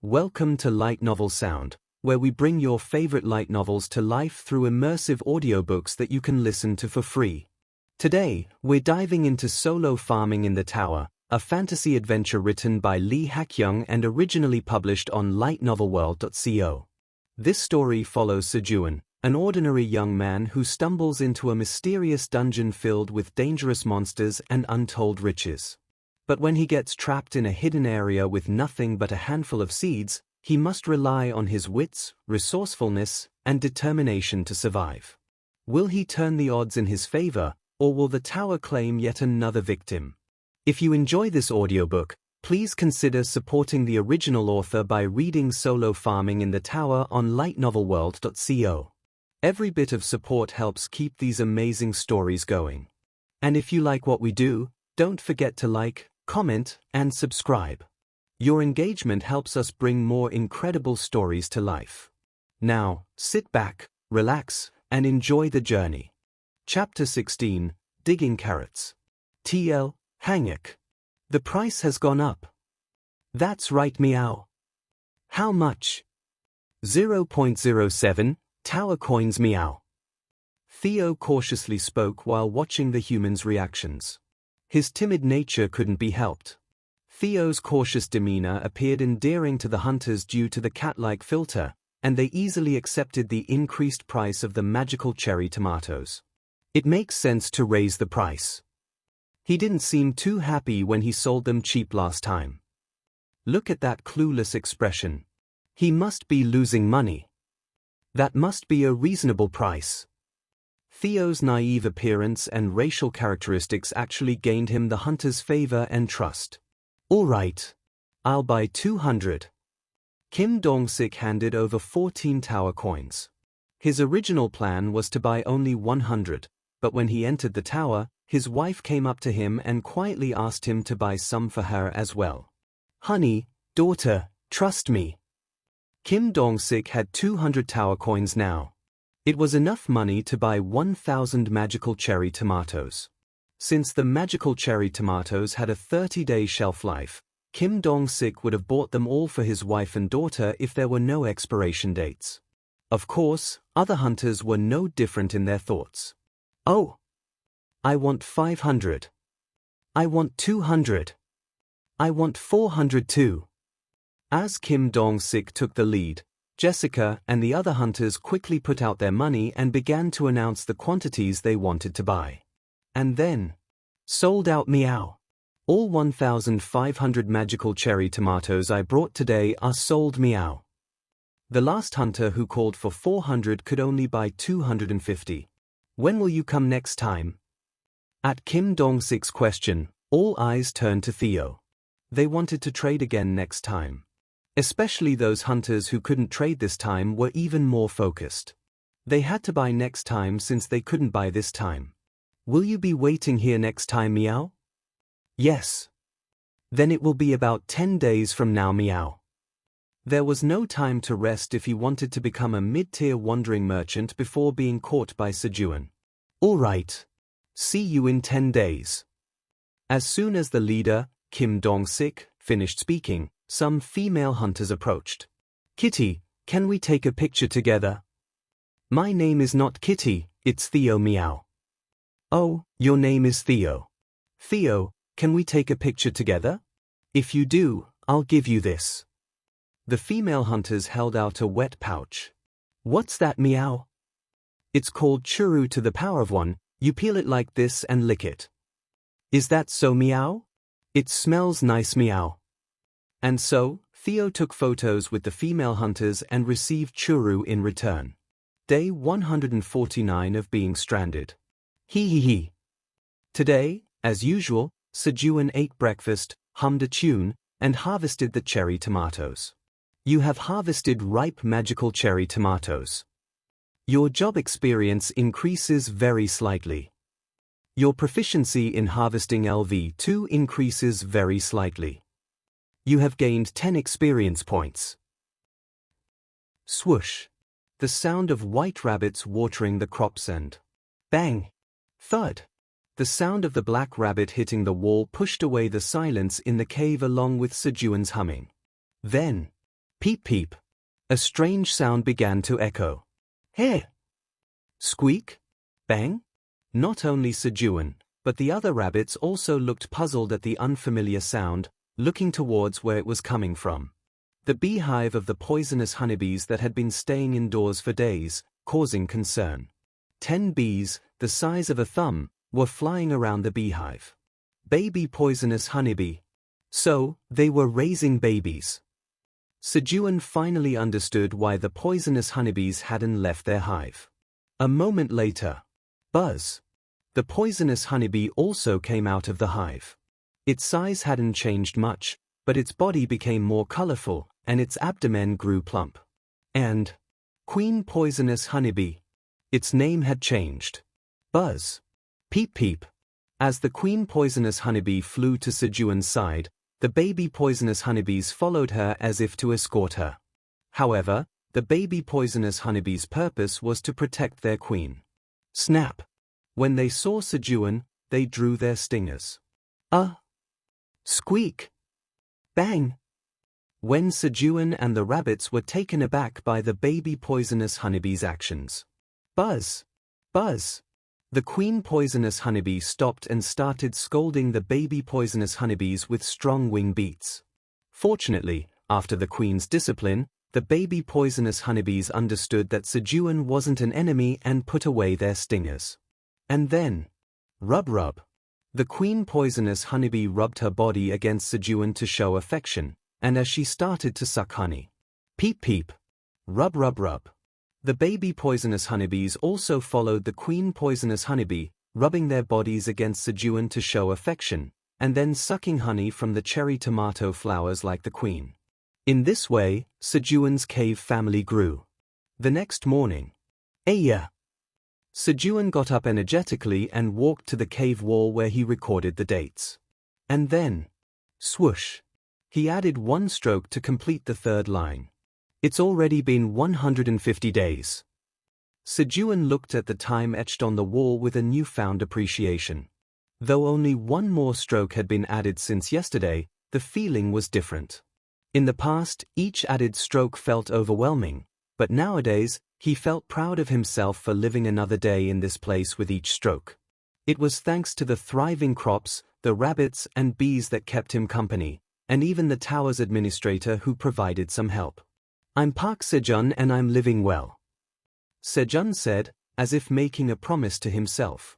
Welcome to Light Novel Sound, where we bring your favorite light novels to life through immersive audiobooks that you can listen to for free. Today, we're diving into Solo Farming in the Tower, a fantasy adventure written by Lee Hak-young and originally published on lightnovelworld.co. This story follows Sejun, an ordinary young man who stumbles into a mysterious dungeon filled with dangerous monsters and untold riches. But when he gets trapped in a hidden area with nothing but a handful of seeds, he must rely on his wits, resourcefulness, and determination to survive. Will he turn the odds in his favor, or will the tower claim yet another victim? If you enjoy this audiobook, please consider supporting the original author by reading Solo Farming in the Tower on lightnovelworld.co. Every bit of support helps keep these amazing stories going. And if you like what we do, don't forget to like, comment, and subscribe. Your engagement helps us bring more incredible stories to life. Now, sit back, relax, and enjoy the journey. Chapter 16, Digging Carrots. TL, Hanguk. The price has gone up. That's right, meow. How much? 0.07, tower coins, meow. Theo cautiously spoke while watching the humans' reactions. His timid nature couldn't be helped. Theo's cautious demeanor appeared endearing to the hunters due to the cat-like filter, and they easily accepted the increased price of the magical cherry tomatoes. It makes sense to raise the price. He didn't seem too happy when he sold them cheap last time. Look at that clueless expression. He must be losing money. That must be a reasonable price. Theo's naive appearance and racial characteristics actually gained him the hunter's favor and trust. All right. I'll buy 200. Kim Dong-sik handed over 14 tower coins. His original plan was to buy only 100, but when he entered the tower, his wife came up to him and quietly asked him to buy some for her as well. Honey, daughter, trust me. Kim Dong-sik had 200 tower coins now. It was enough money to buy 1,000 magical cherry tomatoes. Since the magical cherry tomatoes had a 30-day shelf life, Kim Dong-sik would have bought them all for his wife and daughter if there were no expiration dates. Of course, other hunters were no different in their thoughts. Oh! I want 500. I want 200. I want 400 too. As Kim Dong-sik took the lead, Jessica and the other hunters quickly put out their money and began to announce the quantities they wanted to buy. And then, sold out, meow. All 1,500 magical cherry tomatoes I brought today are sold, meow. The last hunter who called for 400 could only buy 250. When will you come next time? At Kim Dong-sik's question, all eyes turned to Theo. They wanted to trade again next time. Especially those hunters who couldn't trade this time were even more focused. They had to buy next time since they couldn't buy this time. Will you be waiting here next time, meow? Yes. Then it will be about 10 days from now, meow. There was no time to rest if he wanted to become a mid-tier wandering merchant before being caught by Sejun. All right. See you in 10 days. As soon as the leader, Kim Dong-sik, finished speaking, some female hunters approached. Kitty, can we take a picture together? My name is not Kitty, it's Theo, meow. Oh, your name is Theo. Theo, can we take a picture together? If you do, I'll give you this. The female hunters held out a wet pouch. What's that, meow? It's called churu to the power of 1, you peel it like this and lick it. Is that so, meow? It smells nice, meow. And so, Theo took photos with the female hunters and received churu in return. Day 149 of being stranded. Hee. Today, as usual, Sejun ate breakfast, hummed a tune, and harvested the cherry tomatoes. You have harvested ripe magical cherry tomatoes. Your job experience increases very slightly. Your proficiency in harvesting LV2 increases very slightly. You have gained 10 experience points. Swoosh. The sound of white rabbits watering the crops and bang. Thud. The sound of the black rabbit hitting the wall pushed away the silence in the cave along with Sejun's humming. Then, Peep peep. A strange sound began to echo. Hey! Squeak? Bang? Not only Sejun, but the other rabbits also looked puzzled at the unfamiliar sound, looking towards where it was coming from. The beehive of the poisonous honeybees that had been staying indoors for days, causing concern. 10 bees, the size of a thumb, were flying around the beehive. Baby poisonous honeybee. So, they were raising babies. Sejun finally understood why the poisonous honeybees hadn't left their hive. A moment later, buzz. The poisonous honeybee also came out of the hive. Its size hadn't changed much, but its body became more colorful, and its abdomen grew plump. And Queen Poisonous Honeybee. Its name had changed. Buzz. Peep peep. As the Queen Poisonous Honeybee flew to Sejun's side, the baby poisonous honeybees followed her as if to escort her. However, the baby poisonous honeybees' purpose was to protect their queen. Snap. When they saw Sejun, they drew their stingers. Squeak. Bang. When Sejun and the rabbits were taken aback by the baby poisonous honeybees' actions. Buzz. Buzz. The queen poisonous honeybee stopped and started scolding the baby poisonous honeybees with strong wing beats. Fortunately, after the queen's discipline, the baby poisonous honeybees understood that Sejun wasn't an enemy and put away their stingers. And then, rub rub. The queen poisonous honeybee rubbed her body against Sejun to show affection, and as she started to suck honey. Peep peep. Rub rub rub. The baby poisonous honeybees also followed the queen poisonous honeybee, rubbing their bodies against Sejun to show affection, and then sucking honey from the cherry tomato flowers like the queen. In this way, Sejun's cave family grew. The next morning. Aya! Sejun got up energetically and walked to the cave wall where he recorded the dates. And then, swoosh! He added one stroke to complete the third line. It's already been 150 days. Sejun looked at the time etched on the wall with a newfound appreciation. Though only one more stroke had been added since yesterday, the feeling was different. In the past, each added stroke felt overwhelming, but nowadays, he felt proud of himself for living another day in this place with each stroke. It was thanks to the thriving crops, the rabbits and bees that kept him company, and even the tower's administrator who provided some help. I'm Park Sejun and I'm living well. Sejun said, as if making a promise to himself.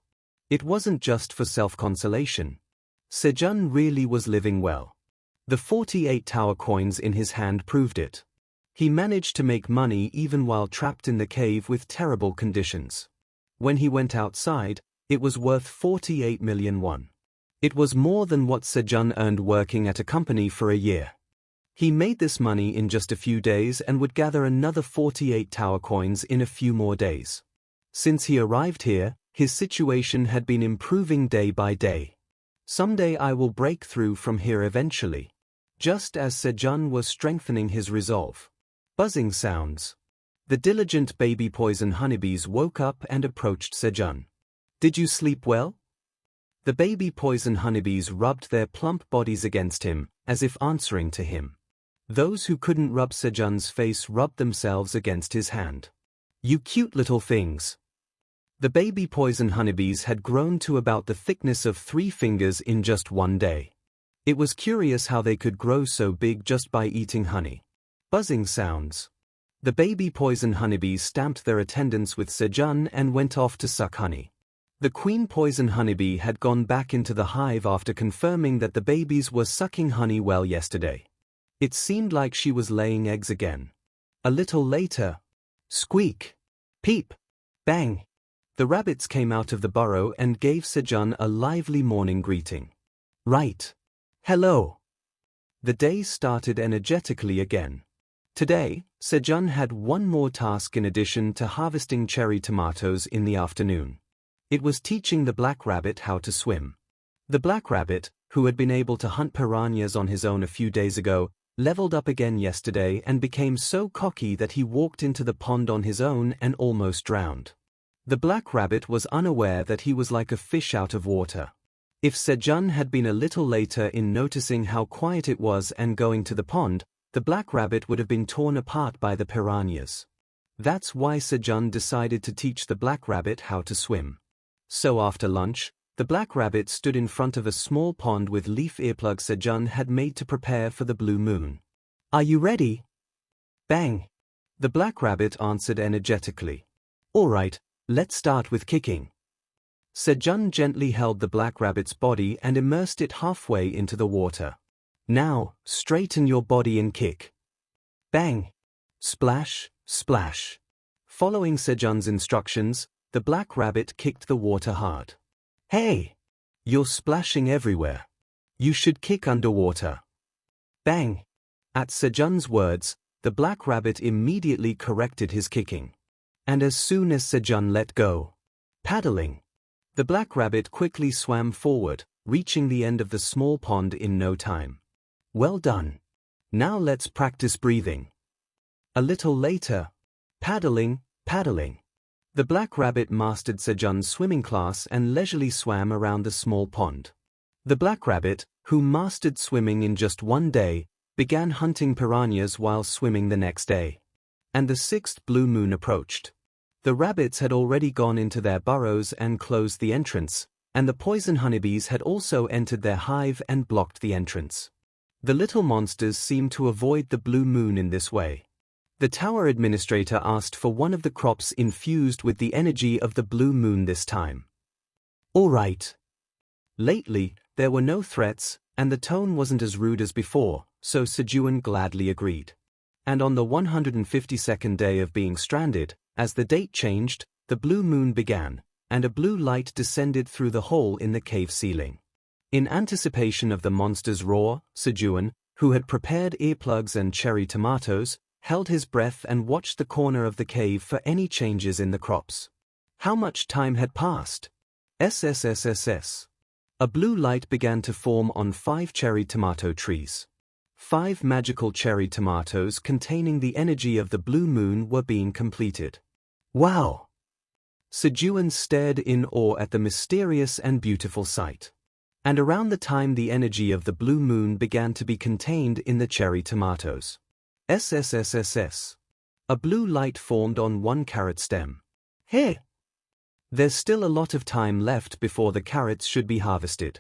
It wasn't just for self-consolation. Sejun really was living well. The 48 tower coins in his hand proved it. He managed to make money even while trapped in the cave with terrible conditions. When he went outside, it was worth 48 million won. It was more than what Sejun earned working at a company for a year. He made this money in just a few days and would gather another 48 tower coins in a few more days. Since he arrived here, his situation had been improving day by day. Someday I will break through from here eventually. Just as Sejun was strengthening his resolve. Buzzing sounds. The diligent baby poison honeybees woke up and approached Sejun. Did you sleep well? The baby poison honeybees rubbed their plump bodies against him, as if answering to him. Those who couldn't rub Sejun's face rubbed themselves against his hand. You cute little things. The baby poison honeybees had grown to about the thickness of 3 fingers in just one day. It was curious how they could grow so big just by eating honey. Buzzing sounds. The baby poison honeybees stamped their attendance with Sejun and went off to suck honey. The queen poison honeybee had gone back into the hive after confirming that the babies were sucking honey well yesterday. It seemed like she was laying eggs again. A little later, squeak, peep, bang. The rabbits came out of the burrow and gave Sejun a lively morning greeting. Right. Hello. The day started energetically again. Today, Sejun had one more task in addition to harvesting cherry tomatoes in the afternoon. It was teaching the black rabbit how to swim. The black rabbit, who had been able to hunt piranhas on his own a few days ago, leveled up again yesterday and became so cocky that he walked into the pond on his own and almost drowned. The black rabbit was unaware that he was like a fish out of water. If Sejun had been a little later in noticing how quiet it was and going to the pond, the black rabbit would have been torn apart by the piranhas. That's why Sejun decided to teach the black rabbit how to swim. So after lunch, the black rabbit stood in front of a small pond with leaf earplugs Sejun had made to prepare for the blue moon. "Are you ready?" Bang! The black rabbit answered energetically. "All right, let's start with kicking." Sejun gently held the black rabbit's body and immersed it halfway into the water. "Now, straighten your body and kick." Bang! Splash, splash. Following Sejun's instructions, the black rabbit kicked the water hard. "Hey! You're splashing everywhere. You should kick underwater." Bang! At Sejun's words, the black rabbit immediately corrected his kicking. And as soon as Sejun let go, paddling, the black rabbit quickly swam forward, reaching the end of the small pond in no time. "Well done. Now let's practice breathing." A little later, paddling, paddling. The black rabbit mastered Sejun's swimming class and leisurely swam around the small pond. The black rabbit, who mastered swimming in just one day, began hunting piranhas while swimming the next day. And the sixth blue moon approached. The rabbits had already gone into their burrows and closed the entrance, and the poison honeybees had also entered their hive and blocked the entrance. The little monsters seemed to avoid the blue moon in this way. The tower administrator asked for one of the crops infused with the energy of the blue moon this time. "All right." Lately, there were no threats, and the tone wasn't as rude as before, so Sejun gladly agreed. And on the 152nd day of being stranded, as the date changed, the blue moon began, and a blue light descended through the hole in the cave ceiling. In anticipation of the monster's roar, Sejun, who had prepared earplugs and cherry tomatoes, held his breath and watched the corner of the cave for any changes in the crops. How much time had passed? SSSSS. A blue light began to form on 5 cherry tomato trees. 5 magical cherry tomatoes containing the energy of the blue moon were being completed. Wow! Sejun stared in awe at the mysterious and beautiful sight. And around the time the energy of the blue moon began to be contained in the cherry tomatoes. SSSSS. A blue light formed on 1 carrot stem. Hey! There's still a lot of time left before the carrots should be harvested.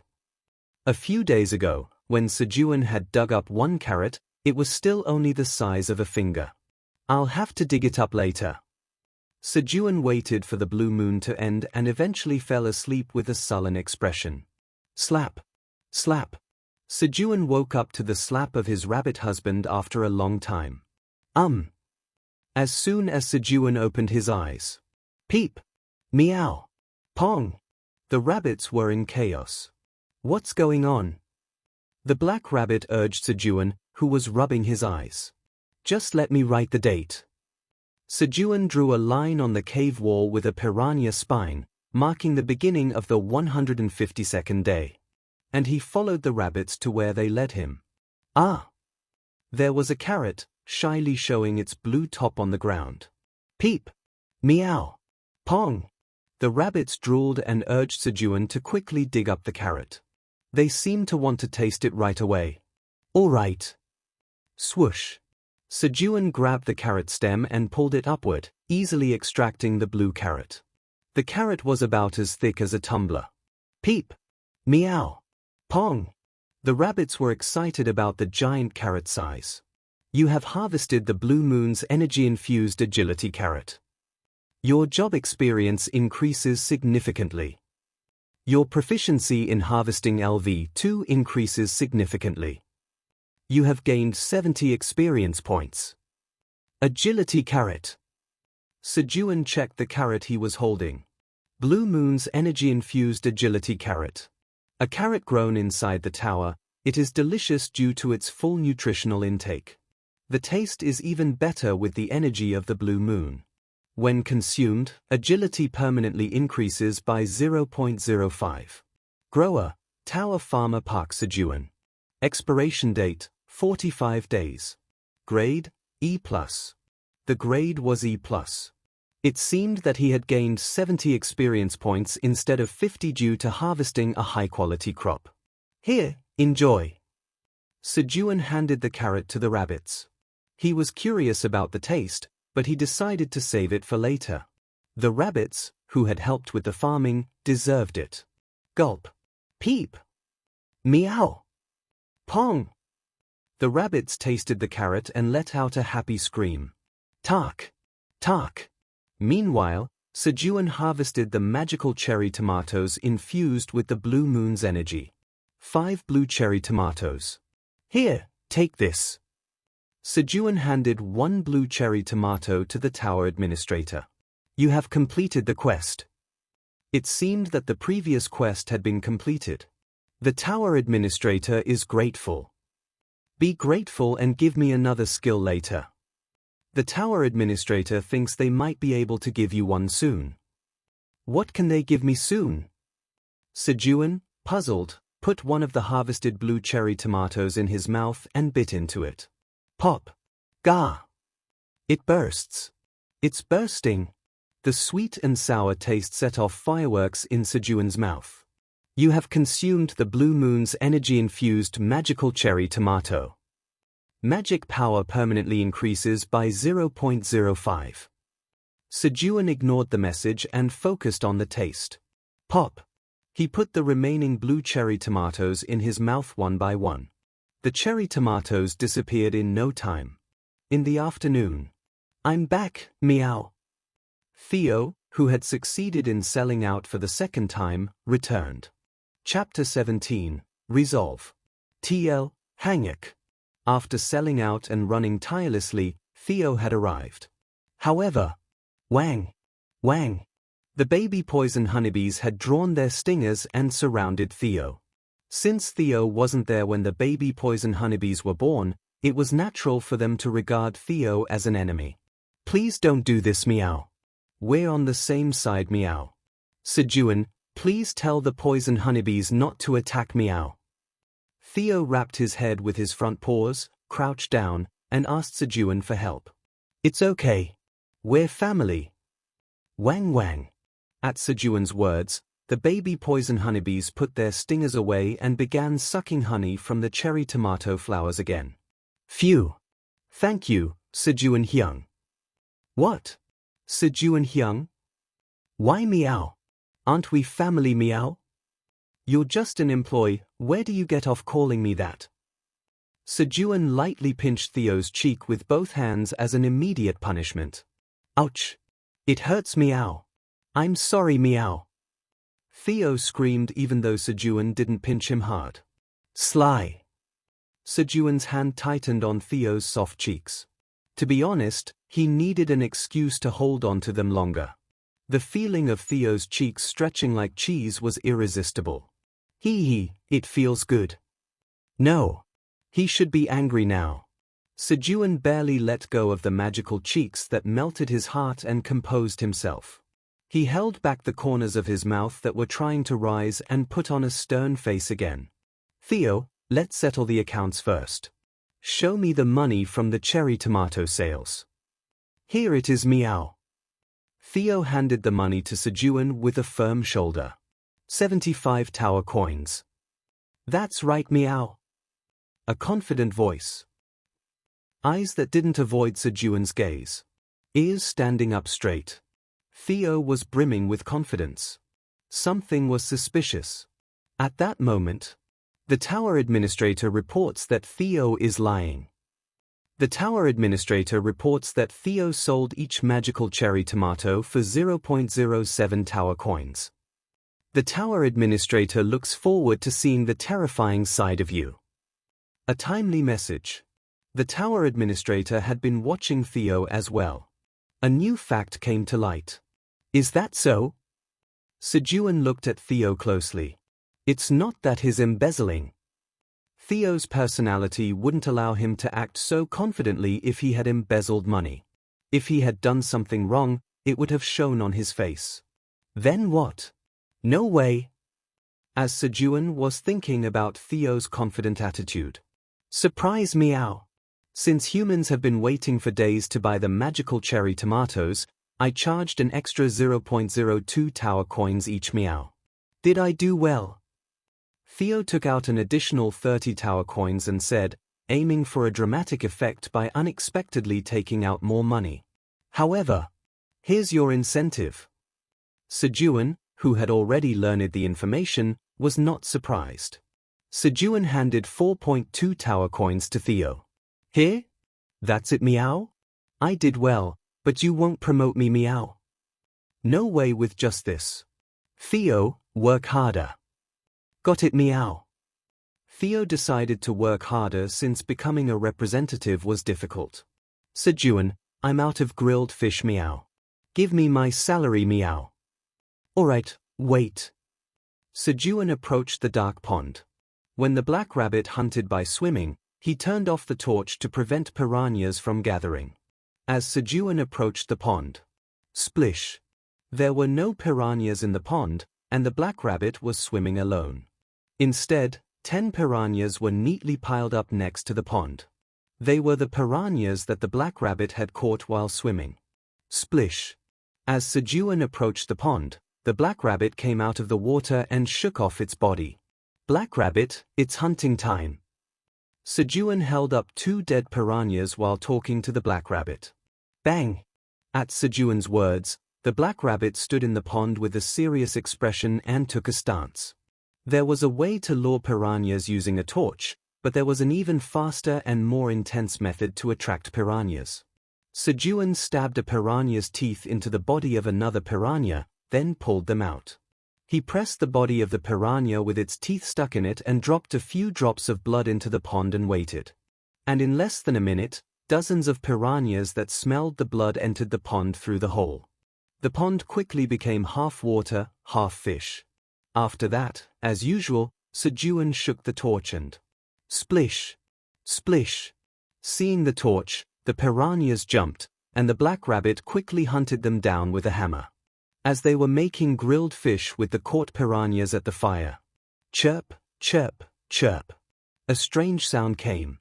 A few days ago, when Sejun had dug up 1 carrot, it was still only the size of a finger. "I'll have to dig it up later." Sejun waited for the blue moon to end and eventually fell asleep with a sullen expression. Slap! Slap! Sejun woke up to the slap of his rabbit husband after a long time. As soon as Sejun opened his eyes. Peep! Meow! Pong! The rabbits were in chaos. "What's going on?" The black rabbit urged Sejun, who was rubbing his eyes. "Just let me write the date." Sejun drew a line on the cave wall with a piranha spine, marking the beginning of the 152nd day. And he followed the rabbits to where they led him. Ah! There was a carrot, shyly showing its blue top on the ground. Peep! Meow! Pong! The rabbits drooled and urged Sejun to quickly dig up the carrot. They seemed to want to taste it right away. "All right." Swoosh! Sejun grabbed the carrot stem and pulled it upward, easily extracting the blue carrot. The carrot was about as thick as a tumbler. Peep! Meow! Pong! The rabbits were excited about the giant carrot size. You have harvested the blue moon's energy-infused agility carrot. Your job experience increases significantly. Your proficiency in harvesting LV2 increases significantly. You have gained 70 experience points. Agility carrot. Sejun checked the carrot he was holding. Blue moon's energy-infused agility carrot. A carrot grown inside the tower, it is delicious due to its full nutritional intake. The taste is even better with the energy of the blue moon. When consumed, agility permanently increases by 0.05. Grower, Tower Farmer Park Sejun. Expiration date, 45 days. Grade, E+. The grade was E+. It seemed that he had gained 70 experience points instead of 50 due to harvesting a high-quality crop. Here, enjoy. Sejun handed the carrot to the rabbits. He was curious about the taste, but he decided to save it for later. The rabbits, who had helped with the farming, deserved it. Gulp. Peep. Meow. Pong. The rabbits tasted the carrot and let out a happy scream. Tak. Tak. Meanwhile, Sejun harvested the magical cherry tomatoes infused with the blue moon's energy. 5 blue cherry tomatoes. Here, take this. Sejun handed 1 blue cherry tomato to the tower administrator. You have completed the quest. It seemed that the previous quest had been completed. The tower administrator is grateful. Be grateful and give me another skill later. The tower administrator thinks they might be able to give you one soon. What can they give me soon? Sejun, puzzled, put one of the harvested blue cherry tomatoes in his mouth and bit into it. Pop. Gah. It bursts. It's bursting. The sweet and sour taste set off fireworks in Sejun's mouth. You have consumed the blue moon's energy-infused magical cherry tomato. Magic power permanently increases by 0.05. Sejun ignored the message and focused on the taste. Pop. He put the remaining blue cherry tomatoes in his mouth one by one. The cherry tomatoes disappeared in no time. In the afternoon. I'm back, meow. Theo, who had succeeded in selling out for the second time, returned. Chapter 17, Resolve. TL, Hanguk. After selling out and running tirelessly, Theo had arrived. However, Wang. The baby poison honeybees had drawn their stingers and surrounded Theo. Since Theo wasn't there when the baby poison honeybees were born, it was natural for them to regard Theo as an enemy. Please don't do this, meow. We're on the same side, meow. Sejun, please tell the poison honeybees not to attack, meow. Theo wrapped his head with his front paws, crouched down, and asked Sejun for help. It's okay. We're family. Wang. At Sejun's words, the baby poison honeybees put their stingers away and began sucking honey from the cherry tomato flowers again. Phew. Thank you, Sejun Hyung. What? Sejun Hyung? Why meow? Aren't we family, meow? You're just an employee, where do you get off calling me that? Sejun lightly pinched Theo's cheek with both hands as an immediate punishment. Ouch! It hurts, meow. I'm sorry, meow. Theo screamed even though Sejun didn't pinch him hard. Sly. Sejun's hand tightened on Theo's soft cheeks. To be honest, he needed an excuse to hold on to them longer. The feeling of Theo's cheeks stretching like cheese was irresistible. It feels good. No. He should be angry now. Sejun barely let go of the magical cheeks that melted his heart and composed himself. He held back the corners of his mouth that were trying to rise and put on a stern face again. Theo, let's settle the accounts first. Show me the money from the cherry tomato sales. Here it is, meow. Theo handed the money to Sejun with a firm shoulder. 75 tower coins. That's right, meow. A confident voice. Eyes that didn't avoid Sejun's gaze. Ears standing up straight. Theo was brimming with confidence. Something was suspicious. At that moment, the tower administrator reports that Theo is lying. The tower administrator reports that Theo sold each magical cherry tomato for 0.07 tower coins. The tower administrator looks forward to seeing the terrifying side of you. A timely message. The tower administrator had been watching Theo as well. A new fact came to light. Is that so? Sejun looked at Theo closely. It's not that he's embezzling. Theo's personality wouldn't allow him to act so confidently if he had embezzled money. If he had done something wrong, it would have shown on his face. Then what? No way. As Sejun was thinking about Theo's confident attitude. Surprise, meow. Since humans have been waiting for days to buy the magical cherry tomatoes, I charged an extra 0.02 tower coins each, meow. Did I do well? Theo took out an additional 30 tower coins and said, aiming for a dramatic effect by unexpectedly taking out more money. However, here's your incentive. Sejun, who had already learned the information, was not surprised. Sejun handed 4.2 tower coins to Theo. Here? That's it, meow? I did well, but you won't promote me, meow. No way with just this. Theo, work harder. Got it, meow. Theo decided to work harder since becoming a representative was difficult. Sejun, I'm out of grilled fish, meow. Give me my salary, meow. Alright, wait. Sejun approached the dark pond. When the black rabbit hunted by swimming, he turned off the torch to prevent piranhas from gathering. As Sejun approached the pond, splish! There were no piranhas in the pond, and the black rabbit was swimming alone. Instead, 10 piranhas were neatly piled up next to the pond. They were the piranhas that the black rabbit had caught while swimming. Splish! As Sejun approached the pond, the black rabbit came out of the water and shook off its body. Black rabbit, it's hunting time. Sejun held up 2 dead piranhas while talking to the black rabbit. Bang! At Sejun's words, the black rabbit stood in the pond with a serious expression and took a stance. There was a way to lure piranhas using a torch, but there was an even faster and more intense method to attract piranhas. Sejun stabbed a piranha's teeth into the body of another piranha, then pulled them out. He pressed the body of the piranha with its teeth stuck in it and dropped a few drops of blood into the pond and waited. And in less than a minute, dozens of piranhas that smelled the blood entered the pond through the hole. The pond quickly became half water, half fish. After that, as usual, Sejun shook the torch and splish! Splish! Seeing the torch, the piranhas jumped, and the black rabbit quickly hunted them down with a hammer. As they were making grilled fish with the caught piranhas at the fire. Chirp, chirp, chirp. A strange sound came.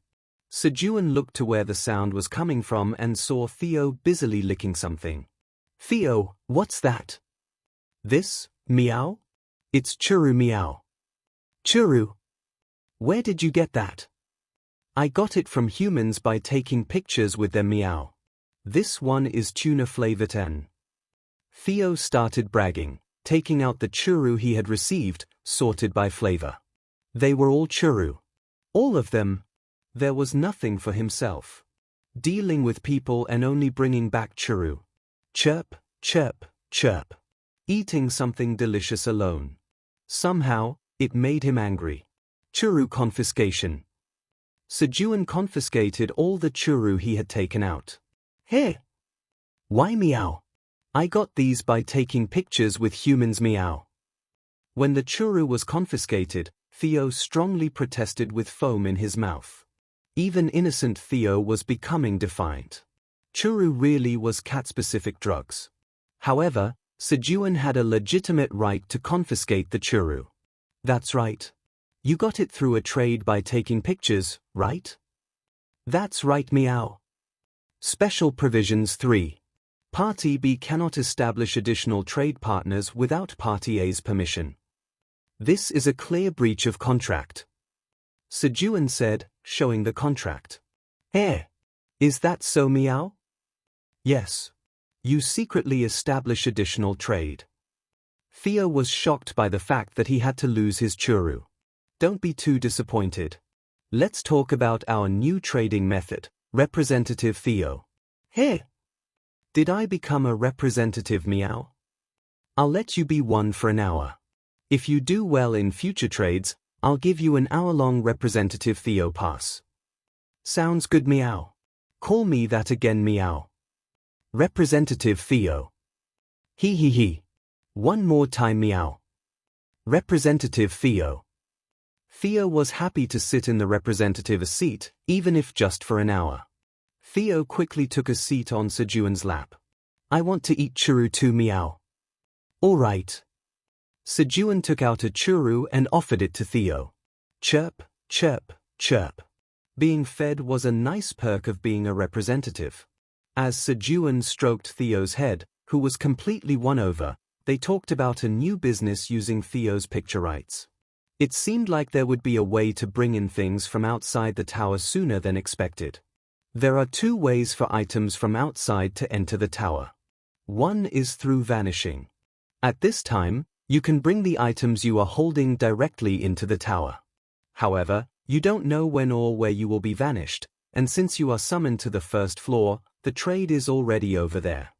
Sejun looked to where the sound was coming from and saw Theo busily licking something. Theo, what's that? This, meow? It's churu, meow. Churu? Where did you get that? I got it from humans by taking pictures with their meow. This one is tuna flavored and... Theo started bragging, taking out the churu he had received, sorted by flavor. They were all churu. All of them. There was nothing for himself. Dealing with people and only bringing back churu. Chirp, chirp, chirp. Eating something delicious alone. Somehow, it made him angry. Churu confiscation. Sejun confiscated all the churu he had taken out. Hey! Why meow? I got these by taking pictures with humans, meow. When the churu was confiscated, Theo strongly protested with foam in his mouth. Even innocent Theo was becoming defiant. Churu really was cat-specific drugs. However, Sejun had a legitimate right to confiscate the churu. That's right. You got it through a trade by taking pictures, right? That's right, meow. Special Provisions 3. Party B cannot establish additional trade partners without Party A's permission. This is a clear breach of contract. Sejun said, showing the contract. Is that so, meow? Yes. You secretly establish additional trade. Theo was shocked by the fact that he had to lose his churu. Don't be too disappointed. Let's talk about our new trading method, Representative Theo. Did I become a representative, meow? I'll let you be one for an hour. If you do well in future trades, I'll give you an hour-long Representative Theo pass. Sounds good, meow. Call me that again, meow. Representative Theo. He. One more time, meow. Representative Theo. Theo was happy to sit in the representative seat, even if just for an hour. Theo quickly took a seat on Sejun's lap. I want to eat churu too, meow. All right. Sejun took out a churu and offered it to Theo. Chirp, chirp, chirp. Being fed was a nice perk of being a representative. As Sejun stroked Theo's head, who was completely won over, they talked about a new business using Theo's picture rights. It seemed like there would be a way to bring in things from outside the tower sooner than expected. There are two ways for items from outside to enter the tower. One is through vanishing. At this time, you can bring the items you are holding directly into the tower. However, you don't know when or where you will be vanished, and since you are summoned to the first floor, the trade is already over there.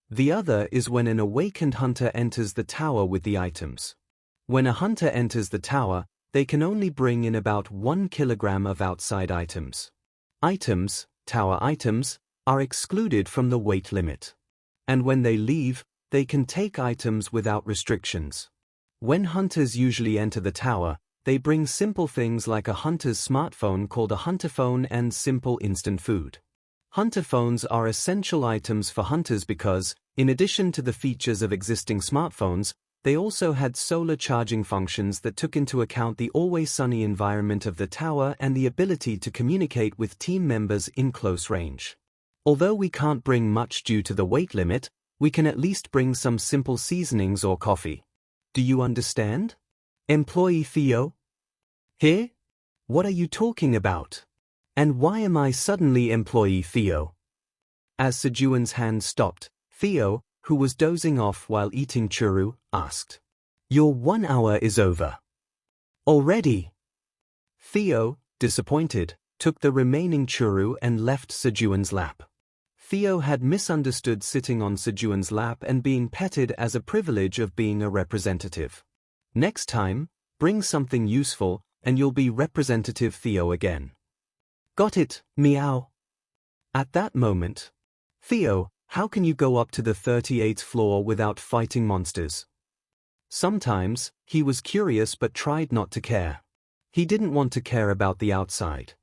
The other is when an awakened hunter enters the tower with the items. When a hunter enters the tower, they can only bring in about 1 kilogram of outside items. Items, tower items, are excluded from the weight limit. And when they leave, they can take items without restrictions. When hunters usually enter the tower, they bring simple things like a hunter's smartphone called a hunter phone and simple instant food. Hunter phones are essential items for hunters because, in addition to the features of existing smartphones, they also had solar charging functions that took into account the always sunny environment of the tower and the ability to communicate with team members in close range. Although we can't bring much due to the weight limit, we can at least bring some simple seasonings or coffee. Do you understand? Employee Theo? Here? What are you talking about? And why am I suddenly Employee Theo? As Sejun's hand stopped, Theo, who was dozing off while eating churro, asked, "Your 1 hour is over. Already?" Theo, disappointed, took the remaining churro and left Sejun's lap. Theo had misunderstood sitting on Sejun's lap and being petted as a privilege of being a representative. Next time, bring something useful, and you'll be Representative Theo again. Got it, meow. At that moment, Theo, how can you go up to the 38th floor without fighting monsters? Sometimes, he was curious but tried not to care. He didn't want to care about the outside.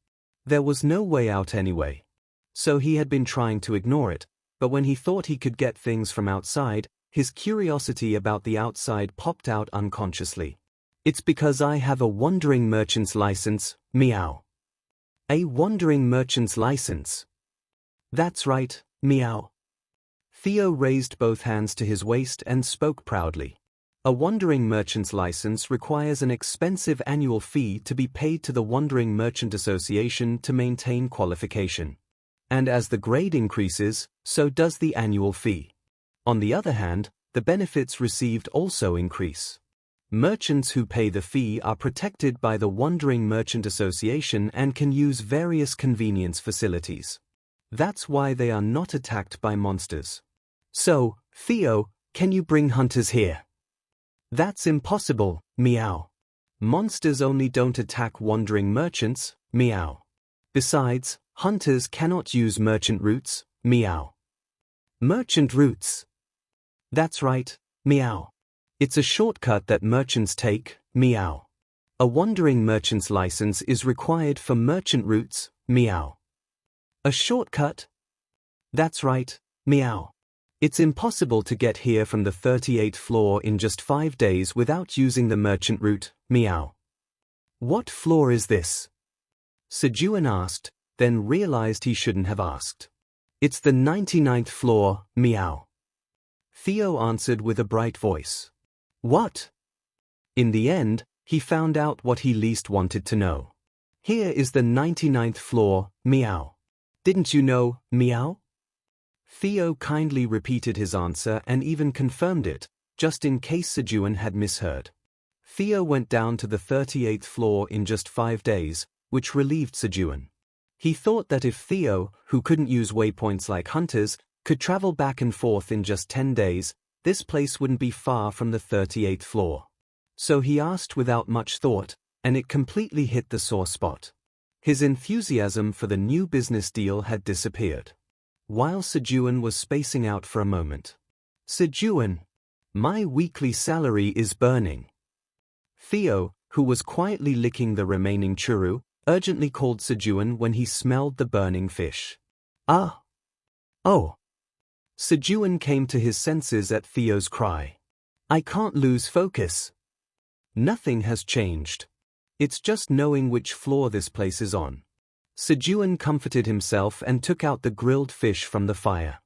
There was no way out anyway. So he had been trying to ignore it, but when he thought he could get things from outside, his curiosity about the outside popped out unconsciously. It's because I have a wandering merchant's license, meow. A wandering merchant's license? That's right, meow. Theo raised both hands to his waist and spoke proudly. A wandering merchant's license requires an expensive annual fee to be paid to the Wandering Merchant Association to maintain qualification. And as the grade increases, so does the annual fee. On the other hand, the benefits received also increase. Merchants who pay the fee are protected by the Wandering Merchant Association and can use various convenience facilities. That's why they are not attacked by monsters. So, Theo, can you bring hunters here? That's impossible, meow. Monsters only don't attack wandering merchants, meow. Besides, hunters cannot use merchant routes, meow. Merchant routes? That's right, meow. It's a shortcut that merchants take, meow. A wandering merchant's license is required for merchant routes, meow. A shortcut? That's right, meow. It's impossible to get here from the 38th floor in just 5 days without using the merchant route, meow. What floor is this? Sejun asked, then realized he shouldn't have asked. It's the 99th floor, meow. Theo answered with a bright voice. What? In the end, he found out what he least wanted to know. Here is the 99th floor, meow. Didn't you know, meow? Theo kindly repeated his answer and even confirmed it, just in case Sejun had misheard. Theo went down to the 38th floor in just 5 days, which relieved Sejun. He thought that if Theo, who couldn't use waypoints like hunters, could travel back and forth in just 10 days, this place wouldn't be far from the 38th floor. So he asked without much thought, and it completely hit the sore spot. His enthusiasm for the new business deal had disappeared. While Sejun was spacing out for a moment. Sejun, my weekly salary is burning. Theo, who was quietly licking the remaining churro, urgently called Sejun when he smelled the burning fish. Ah! Oh! Sejun came to his senses at Theo's cry. I can't lose focus. Nothing has changed. It's just knowing which floor this place is on. Sejun comforted himself and took out the grilled fish from the fire.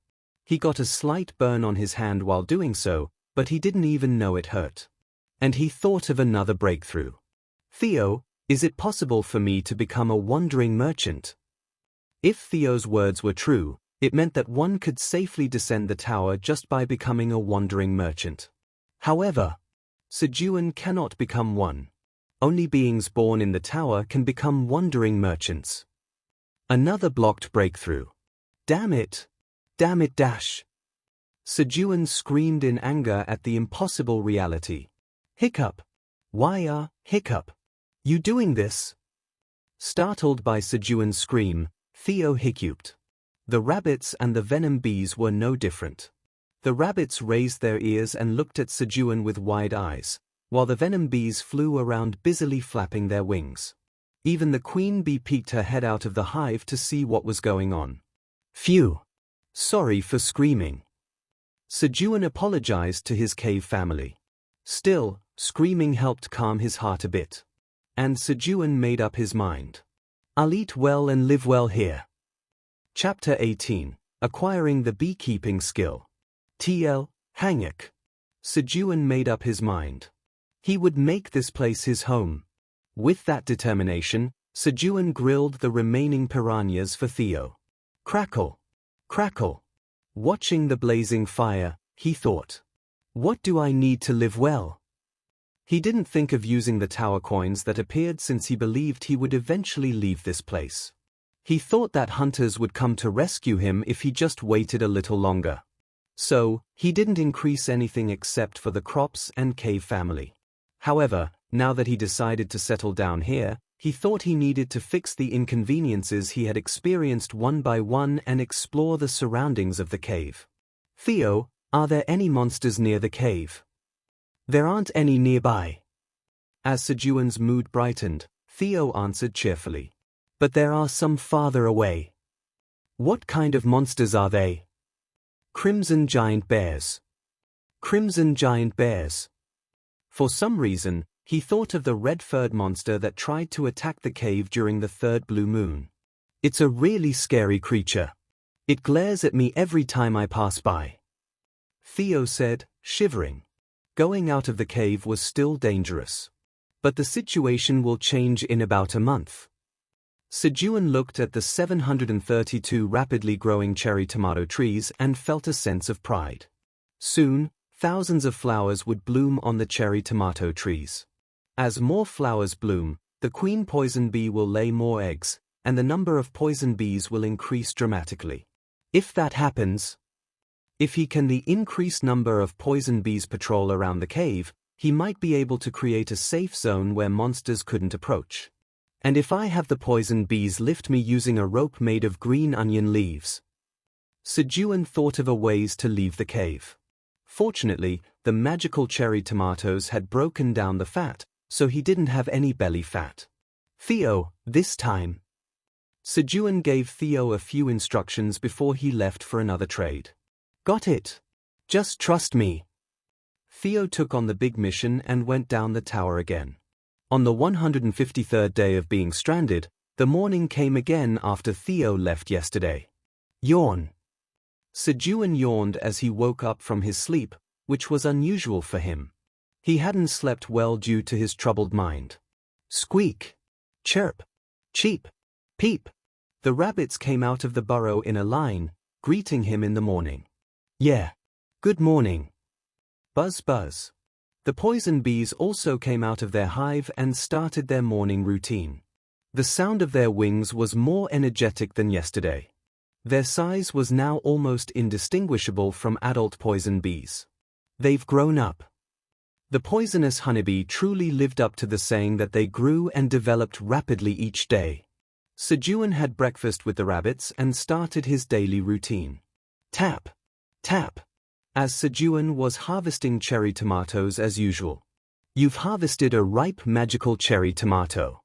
He got a slight burn on his hand while doing so, but he didn't even know it hurt. And he thought of another breakthrough. Theo, is it possible for me to become a wandering merchant? If Theo's words were true, it meant that one could safely descend the tower just by becoming a wandering merchant. However, Sejun cannot become one. Only beings born in the tower can become wandering merchants. Another blocked breakthrough. Damn it! Damn it dash! Sejun screamed in anger at the impossible reality. Hiccup! Why Hiccup? You doing this? Startled by Sejun's scream, Theo hiccuped. The rabbits and the venom bees were no different. The rabbits raised their ears and looked at Sejun with wide eyes, while the venom bees flew around busily flapping their wings. Even the queen bee peeked her head out of the hive to see what was going on. Phew! Sorry for screaming. Sejun apologized to his cave family. Still, screaming helped calm his heart a bit. And Sejun made up his mind. I'll eat well and live well here. Chapter 18. Acquiring the Beekeeping Skill. TL, Hanguk. Sejun made up his mind. He would make this place his home. With that determination, Sejun grilled the remaining piranhas for Theo. Crackle! Crackle! Watching the blazing fire, he thought. What do I need to live well? He didn't think of using the tower coins that appeared since he believed he would eventually leave this place. He thought that hunters would come to rescue him if he just waited a little longer. So, he didn't increase anything except for the crops and cave family. However, now that he decided to settle down here, he thought he needed to fix the inconveniences he had experienced one by one and explore the surroundings of the cave. Theo, are there any monsters near the cave? There aren't any nearby. As Sejun's mood brightened, Theo answered cheerfully. But there are some farther away. What kind of monsters are they? Crimson giant bears. Crimson giant bears. For some reason, he thought of the red-furred monster that tried to attack the cave during the third blue moon. It's a really scary creature. It glares at me every time I pass by. Theo said, shivering. Going out of the cave was still dangerous. But the situation will change in about a month. Sejun looked at the 732 rapidly growing cherry tomato trees and felt a sense of pride. Soon, thousands of flowers would bloom on the cherry tomato trees. As more flowers bloom, the queen poison bee will lay more eggs, and the number of poison bees will increase dramatically. If that happens, if he can the increased number of poison bees patrol around the cave, he might be able to create a safe zone where monsters couldn't approach. And if I have the poison bees lift me using a rope made of green onion leaves. Sejun thought of a ways to leave the cave. Fortunately, the magical cherry tomatoes had broken down the fat, so he didn't have any belly fat. Theo, this time. Sejun gave Theo a few instructions before he left for another trade. Got it. Just trust me. Theo took on the big mission and went down the tower again. On the 153rd day of being stranded, the morning came again after Theo left yesterday. Yawn. Sejun yawned as he woke up from his sleep, which was unusual for him. He hadn't slept well due to his troubled mind. Squeak. Chirp. Cheep. Peep. The rabbits came out of the burrow in a line, greeting him in the morning. Yeah. Good morning. Buzz buzz. The poison bees also came out of their hive and started their morning routine. The sound of their wings was more energetic than yesterday. Their size was now almost indistinguishable from adult poison bees. They've grown up. The poisonous honeybee truly lived up to the saying that they grew and developed rapidly each day. Sejun had breakfast with the rabbits and started his daily routine. Tap. Tap. As Sejun was harvesting cherry tomatoes as usual. You've harvested a ripe magical cherry tomato.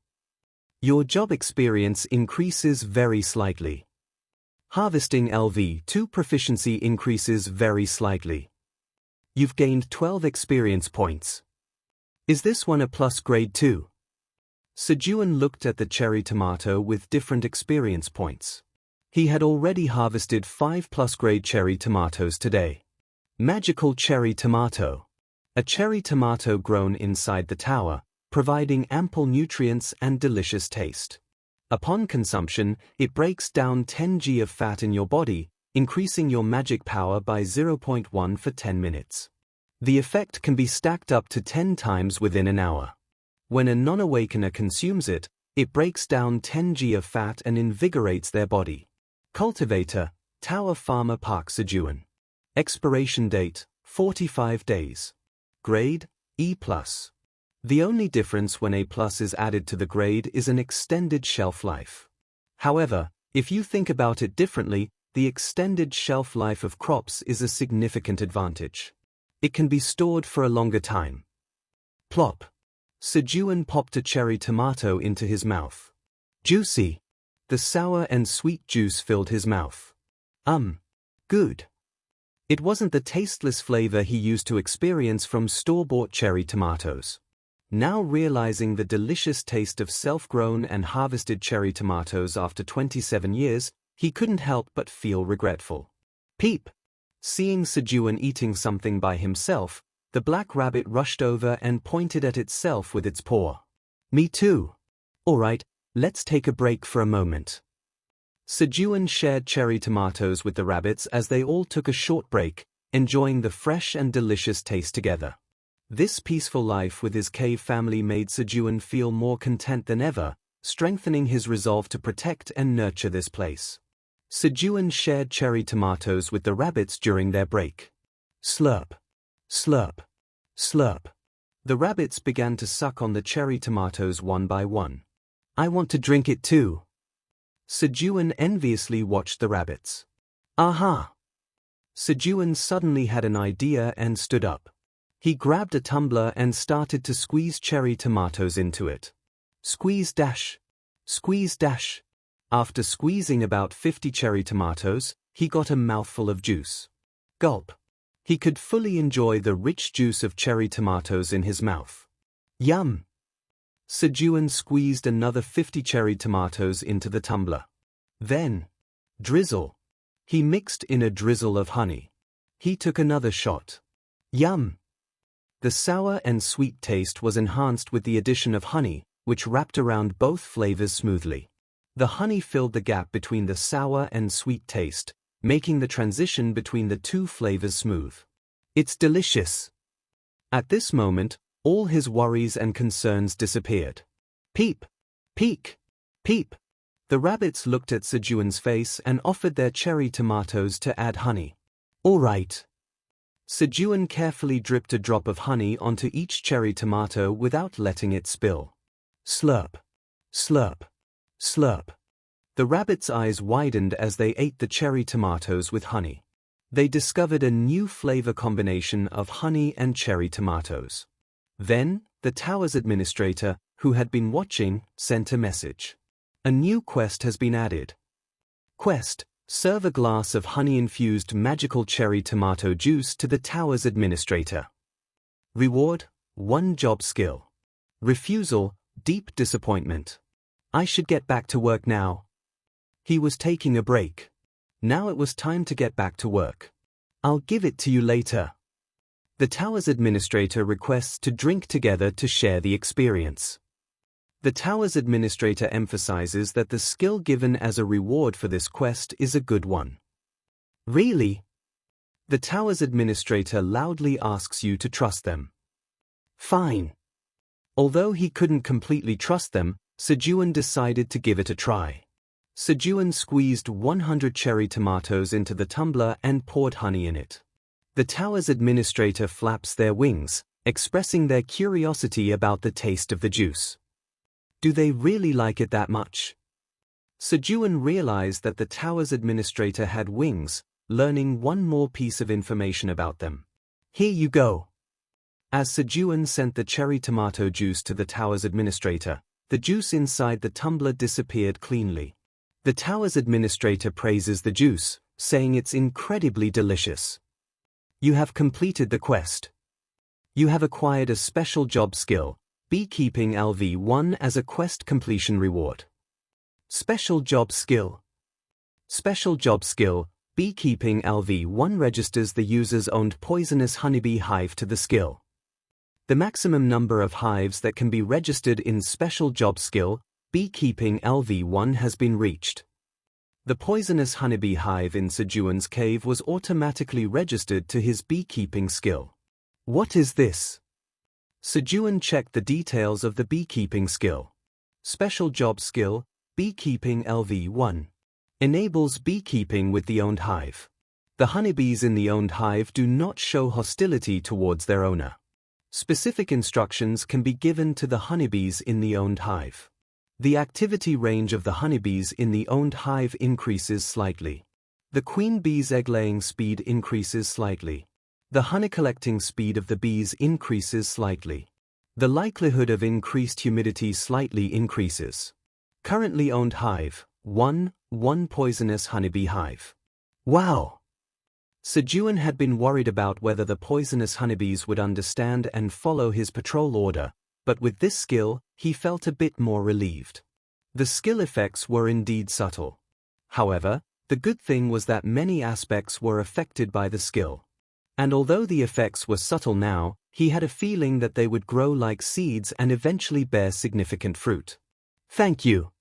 Your job experience increases very slightly. Harvesting LV2 proficiency increases very slightly. You've gained 12 experience points. Is this one a plus grade 2? Sejun looked at the cherry tomato with different experience points. He had already harvested 5 plus grade cherry tomatoes today. Magical cherry tomato. A cherry tomato grown inside the tower, providing ample nutrients and delicious taste. Upon consumption, it breaks down 10 g of fat in your body, increasing your magic power by 0.1 for 10 minutes. The effect can be stacked up to 10 times within an hour. When a non-awakener consumes it, it breaks down 10 g of fat and invigorates their body. Cultivator, Tower Farmer Park Sejun. Expiration date, 45 days. Grade, E+. The only difference when A+ is added to the grade is an extended shelf life. However, if you think about it differently, the extended shelf life of crops is a significant advantage. It can be stored for a longer time. Plop. Sejun popped a cherry tomato into his mouth. Juicy. The sour and sweet juice filled his mouth. Good. It wasn't the tasteless flavor he used to experience from store-bought cherry tomatoes. Now realizing the delicious taste of self-grown and harvested cherry tomatoes after 27 years, he couldn't help but feel regretful. Peep! Seeing Sejun eating something by himself, the black rabbit rushed over and pointed at itself with its paw. Me too. Alright, let's take a break for a moment. Sejun shared cherry tomatoes with the rabbits as they all took a short break, enjoying the fresh and delicious taste together. This peaceful life with his cave family made Sejun feel more content than ever, strengthening his resolve to protect and nurture this place. Sejun shared cherry tomatoes with the rabbits during their break. Slurp. Slurp. Slurp. The rabbits began to suck on the cherry tomatoes one by one. I want to drink it too. Sejun enviously watched the rabbits. Aha! Sejun suddenly had an idea and stood up. He grabbed a tumbler and started to squeeze cherry tomatoes into it. Squeeze dash. Squeeze dash. After squeezing about 50 cherry tomatoes, he got a mouthful of juice. Gulp. He could fully enjoy the rich juice of cherry tomatoes in his mouth. Yum! Sejun squeezed another 50 cherry tomatoes into the tumbler. Then, drizzle. He mixed in a drizzle of honey. He took another shot. Yum! The sour and sweet taste was enhanced with the addition of honey, which wrapped around both flavors smoothly. The honey filled the gap between the sour and sweet taste, making the transition between the two flavors smooth. It's delicious. At this moment, all his worries and concerns disappeared. Peep! Peek! Peep! The rabbits looked at Sejun's face and offered their cherry tomatoes to add honey. All right. Sejun carefully dripped a drop of honey onto each cherry tomato without letting it spill. Slurp. Slurp. Slurp. The rabbits' eyes widened as they ate the cherry tomatoes with honey. They discovered a new flavor combination of honey and cherry tomatoes. Then, the tower's administrator, who had been watching, sent a message. A new quest has been added. Quest: serve a glass of honey-infused magical cherry tomato juice to the tower's administrator. Reward: 1 job skill. Refusal: deep disappointment. I should get back to work now. He was taking a break. Now it was time to get back to work. I'll give it to you later. The tower's administrator requests to drink together to share the experience. The tower's administrator emphasizes that the skill given as a reward for this quest is a good one. Really? The tower's administrator loudly asks you to trust them. Fine. Although he couldn't completely trust them, Sejun decided to give it a try. Sejun squeezed 100 cherry tomatoes into the tumbler and poured honey in it. The tower's administrator flaps their wings, expressing their curiosity about the taste of the juice. Do they really like it that much? Sejun realized that the tower's administrator had wings, learning one more piece of information about them. Here you go. As Sejun sent the cherry tomato juice to the tower's administrator, the juice inside the tumbler disappeared cleanly. The tower's administrator praises the juice, saying it's incredibly delicious. You have completed the quest. You have acquired a special job skill, Beekeeping LV1 as a quest completion reward. Special job skill. Special job skill, Beekeeping LV1 registers the user's owned poisonous honeybee hive to the skill. The maximum number of hives that can be registered in Special Job Skill, Beekeeping LV1 has been reached. The poisonous honeybee hive in Sejun's cave was automatically registered to his beekeeping skill. What is this? Sejun checked the details of the beekeeping skill. Special Job Skill, Beekeeping LV1. Enables beekeeping with the owned hive. The honeybees in the owned hive do not show hostility towards their owner. Specific instructions can be given to the honeybees in the owned hive. The activity range of the honeybees in the owned hive increases slightly. The queen bee's egg-laying speed increases slightly. The honey collecting speed of the bees increases slightly. The likelihood of increased humidity slightly increases. Currently owned hive, 1 poisonous honeybee hive. Wow! Sejun had been worried about whether the poisonous honeybees would understand and follow his patrol order, but with this skill, he felt a bit more relieved. The skill effects were indeed subtle. However, the good thing was that many aspects were affected by the skill. And although the effects were subtle now, he had a feeling that they would grow like seeds and eventually bear significant fruit. Thank you.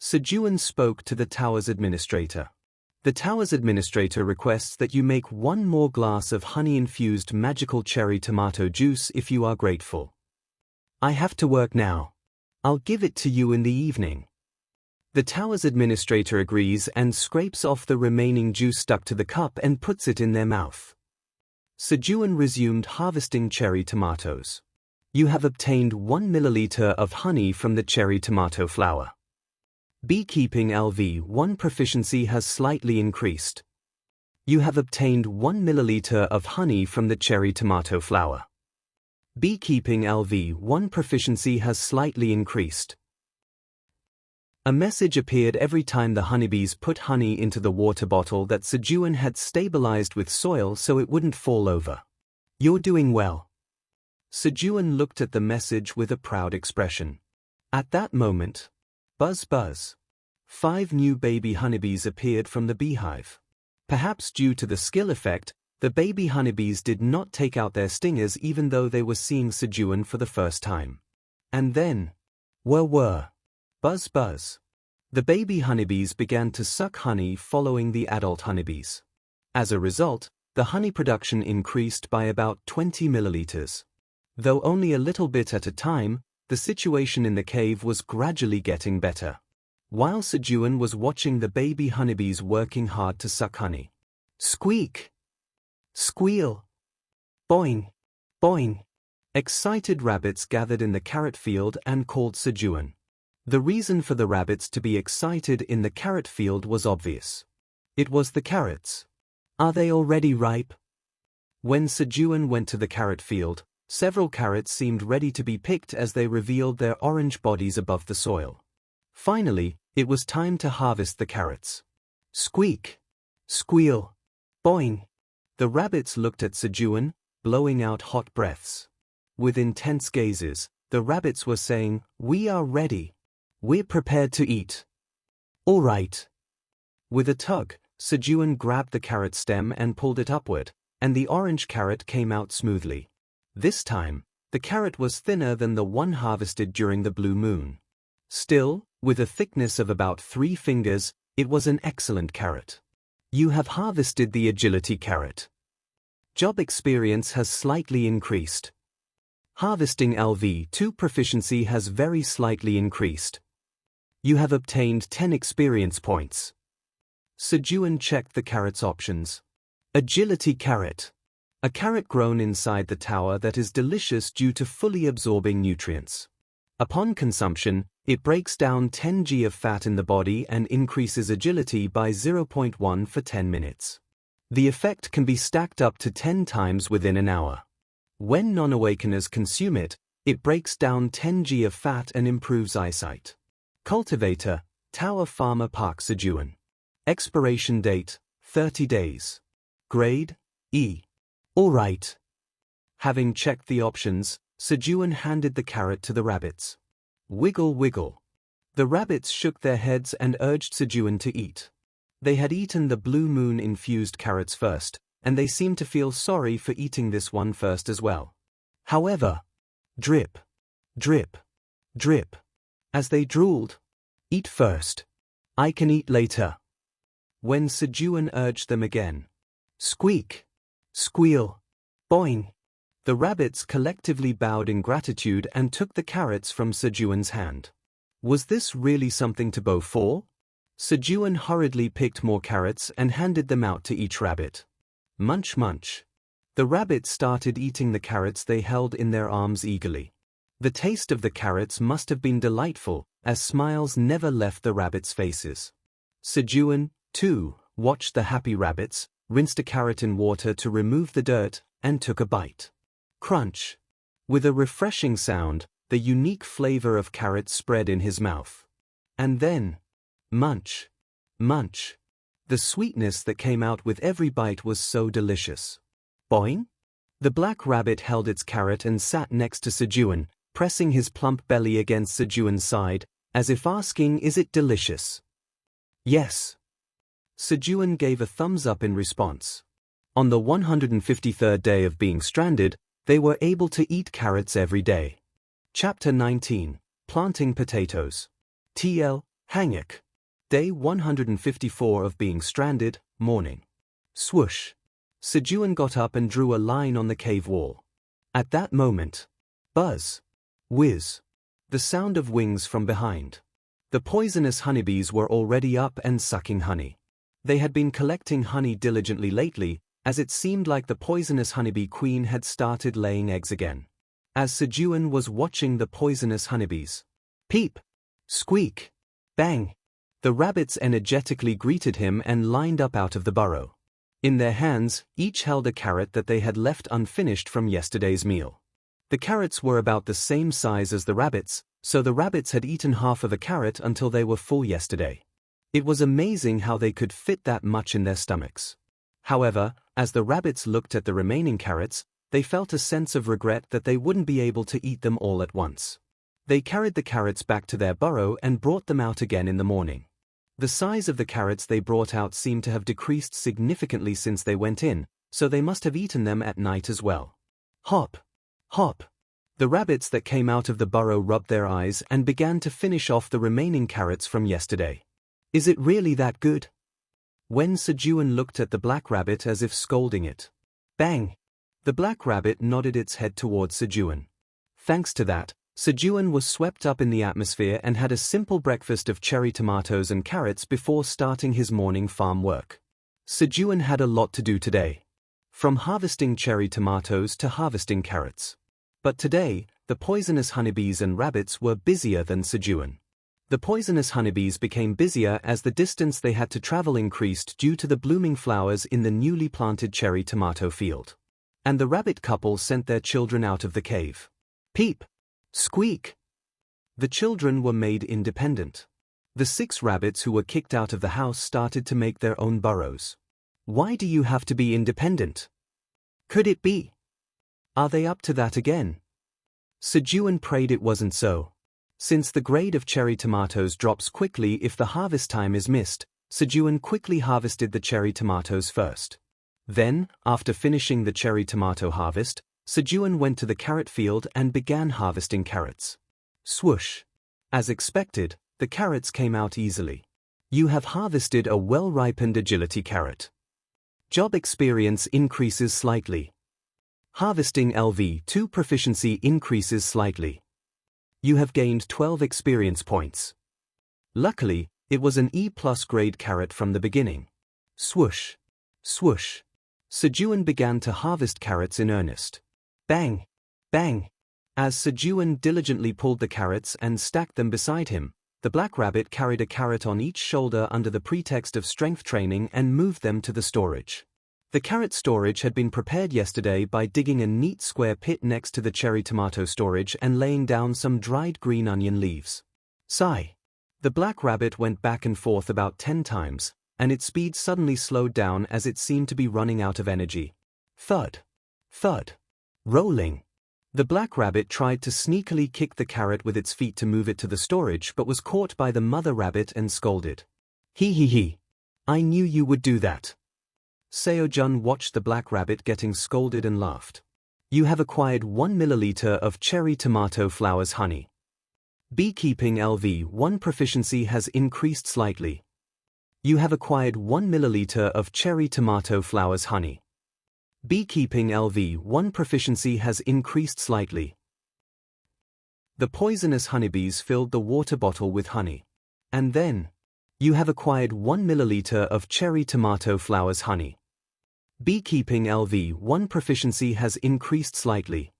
Sejun spoke to the tower's administrator. The tower's administrator requests that you make 1 more glass of honey-infused magical cherry tomato juice if you are grateful. I have to work now. I'll give it to you in the evening. The tower's administrator agrees and scrapes off the remaining juice stuck to the cup and puts it in their mouth. Sejun resumed harvesting cherry tomatoes. You have obtained 1 milliliter of honey from the cherry tomato flower. Beekeeping LV1 proficiency has slightly increased. You have obtained 1 milliliter of honey from the cherry tomato flower. Beekeeping LV1 proficiency has slightly increased. A message appeared every time the honeybees put honey into the water bottle that Sejun had stabilized with soil so it wouldn't fall over. You're doing well. Sejun looked at the message with a proud expression. At that moment, buzz buzz. 5 new baby honeybees appeared from the beehive. Perhaps due to the skill effect, the baby honeybees did not take out their stingers even though they were seeing Sejun for the first time. And then, whir. Buzz buzz. The baby honeybees began to suck honey following the adult honeybees. As a result, the honey production increased by about 20 milliliters. Though only a little bit at a time, the situation in the cave was gradually getting better. While Sejun was watching the baby honeybees working hard to suck honey. Squeak! Squeal! Boing! Boing! Excited rabbits gathered in the carrot field and called Sejun. The reason for the rabbits to be excited in the carrot field was obvious. It was the carrots. Are they already ripe? When Sejun went to the carrot field, several carrots seemed ready to be picked as they revealed their orange bodies above the soil. Finally, it was time to harvest the carrots. Squeak! Squeal! Boing! The rabbits looked at Sejun, blowing out hot breaths. With intense gazes, the rabbits were saying, "We are ready. We're prepared to eat." All right. With a tug, Sejun grabbed the carrot stem and pulled it upward, and the orange carrot came out smoothly. This time, the carrot was thinner than the one harvested during the blue moon. Still, with a thickness of about 3 fingers, it was an excellent carrot. You have harvested the agility carrot. Job experience has slightly increased. Harvesting LV2 proficiency has very slightly increased. You have obtained 10 experience points. Sejun checked the carrot's options. Agility carrot. A carrot grown inside the tower that is delicious due to fully absorbing nutrients. Upon consumption, it breaks down 10 g of fat in the body and increases agility by 0.1 for 10 minutes. The effect can be stacked up to 10 times within an hour. When non-awakeners consume it, it breaks down 10 g of fat and improves eyesight. Cultivator, Tower Farmer Park Sejun. Expiration date, 30 days. Grade, E. Alright. Having checked the options, Sejun handed the carrot to the rabbits. Wiggle wiggle. The rabbits shook their heads and urged Sejun to eat. They had eaten the blue moon-infused carrots first, and they seemed to feel sorry for eating this one first as well. However, drip, drip, drip, as they drooled. Eat first. I can eat later. When Sejun urged them again. Squeak, squeal, boing. The rabbits collectively bowed in gratitude and took the carrots from Sejun's hand. Was this really something to bow for? Sejun hurriedly picked more carrots and handed them out to each rabbit. Munch munch. The rabbits started eating the carrots they held in their arms eagerly. The taste of the carrots must have been delightful, as smiles never left the rabbits' faces. Sejun, too, watched the happy rabbits, rinsed a carrot in water to remove the dirt, and took a bite. Crunch. With a refreshing sound, the unique flavor of carrot spread in his mouth. And then, munch, munch. The sweetness that came out with every bite was so delicious. Boing? The black rabbit held its carrot and sat next to Sejun, pressing his plump belly against Sejun's side, as if asking, "Is it delicious?" Yes. Sejun gave a thumbs up in response. On the 153rd day of being stranded, they were able to eat carrots every day. Chapter 19, Planting Potatoes. TL, Hanguk. Day 154 of being stranded, morning. Swoosh. Sejun got up and drew a line on the cave wall. At that moment, buzz, whiz, the sound of wings from behind. The poisonous honeybees were already up and sucking honey. They had been collecting honey diligently lately, as it seemed like the poisonous honeybee queen had started laying eggs again. As Sejun was watching the poisonous honeybees, peep, squeak, bang, the rabbits energetically greeted him and lined up out of the burrow. In their hands, each held a carrot that they had left unfinished from yesterday's meal. The carrots were about the same size as the rabbits, so the rabbits had eaten half of a carrot until they were full yesterday. It was amazing how they could fit that much in their stomachs. However, as the rabbits looked at the remaining carrots, they felt a sense of regret that they wouldn't be able to eat them all at once. They carried the carrots back to their burrow and brought them out again in the morning. The size of the carrots they brought out seemed to have decreased significantly since they went in, so they must have eaten them at night as well. Hop, hop. The rabbits that came out of the burrow rubbed their eyes and began to finish off the remaining carrots from yesterday. Is it really that good? When Sejun looked at the black rabbit as if scolding it. Bang! The black rabbit nodded its head towards Sejun. Thanks to that, Sejun was swept up in the atmosphere and had a simple breakfast of cherry tomatoes and carrots before starting his morning farm work. Sejun had a lot to do today. From harvesting cherry tomatoes to harvesting carrots. But today, the poisonous honeybees and rabbits were busier than Sejun. The poisonous honeybees became busier as the distance they had to travel increased due to the blooming flowers in the newly planted cherry tomato field. And the rabbit couple sent their children out of the cave. Peep! Squeak! The children were made independent. The 6 rabbits who were kicked out of the house started to make their own burrows. Why do you have to be independent? Could it be? Are they up to that again? Sejun prayed it wasn't so. Since the grade of cherry tomatoes drops quickly if the harvest time is missed, Sejun quickly harvested the cherry tomatoes first. Then, after finishing the cherry tomato harvest, Sejun went to the carrot field and began harvesting carrots. Swoosh! As expected, the carrots came out easily. You have harvested a well-ripened agility carrot. Job experience increases slightly. Harvesting LV2 proficiency increases slightly. You have gained 12 experience points. Luckily, it was an E+ grade carrot from the beginning. Swoosh! Swoosh! Sejun began to harvest carrots in earnest. Bang! Bang! As Sejun diligently pulled the carrots and stacked them beside him, the black rabbit carried a carrot on each shoulder under the pretext of strength training and moved them to the storage. The carrot storage had been prepared yesterday by digging a neat square pit next to the cherry tomato storage and laying down some dried green onion leaves. Sigh. The black rabbit went back and forth about 10 times, and its speed suddenly slowed down as it seemed to be running out of energy. Thud. Thud. Rolling. The black rabbit tried to sneakily kick the carrot with its feet to move it to the storage but was caught by the mother rabbit and scolded. He. I knew you would do that. Sejun watched the black rabbit getting scolded and laughed. You have acquired 1 milliliter of cherry tomato flowers honey. Beekeeping LV1 proficiency has increased slightly. You have acquired 1 milliliter of cherry tomato flowers honey. Beekeeping LV1 proficiency has increased slightly. The poisonous honeybees filled the water bottle with honey. And then, you have acquired 1 milliliter of cherry tomato flowers honey. Beekeeping LV1 proficiency has increased slightly.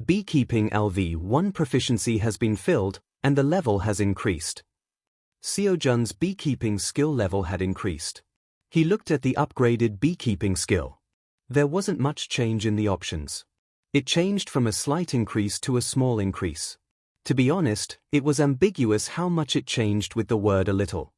Beekeeping LV1 proficiency has been filled, and the level has increased. Sejun's beekeeping skill level had increased. He looked at the upgraded beekeeping skill. There wasn't much change in the options. It changed from a slight increase to a small increase. To be honest, it was ambiguous how much it changed with the word a little.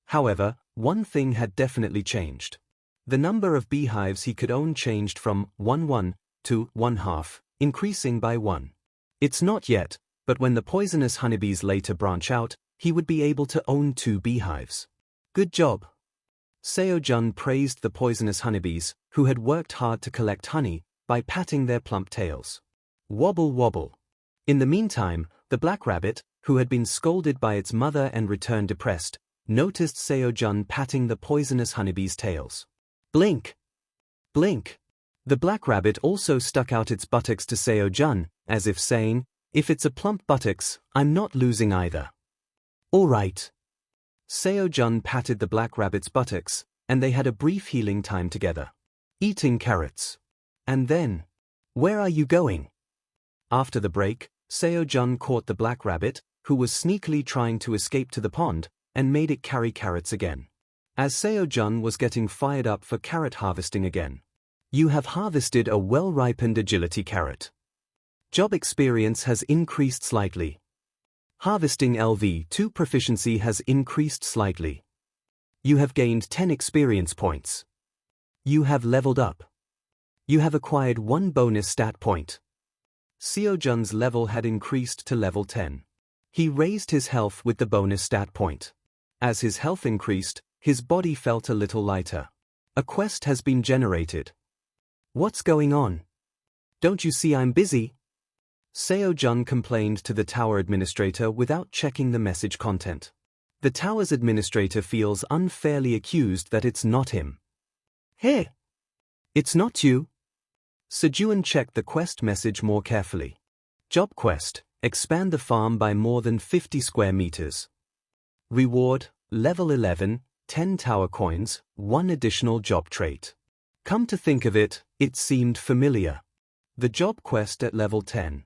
However, one thing had definitely changed. The number of beehives he could own changed from 1 to 1/2, increasing by 1. It's not yet, but when the poisonous honeybees later branch out, he would be able to own 2 beehives. Good job. Sejun praised the poisonous honeybees, who had worked hard to collect honey, by patting their plump tails. Wobble wobble. In the meantime, the black rabbit, who had been scolded by its mother and returned depressed, noticed Sejun patting the poisonous honeybees' tails. Blink! Blink! The black rabbit also stuck out its buttocks to Sejun, as if saying, if it's a plump buttocks, I'm not losing either. All right. Sejun patted the black rabbit's buttocks, and they had a brief healing time together. Eating carrots. And then, where are you going? After the break, Sejun caught the black rabbit, who was sneakily trying to escape to the pond, and made it carry carrots again. As Sejun was getting fired up for carrot harvesting again. You have harvested a well-ripened agility carrot. Job experience has increased slightly. Harvesting LV2 proficiency has increased slightly. You have gained 10 experience points. You have leveled up. You have acquired 1 bonus stat point. Sejun's level had increased to level 10. He raised his health with the bonus stat point. As his health increased, his body felt a little lighter. A quest has been generated. What's going on? Don't you see I'm busy? Sejun complained to the tower administrator without checking the message content. The tower's administrator feels unfairly accused that it's not him. Hey! It's not you. Sejun checked the quest message more carefully. Job quest, expand the farm by more than 50 square meters. Reward, level 11, 10 tower coins, 1 additional job trait. Come to think of it, it seemed familiar. The job quest at level 10.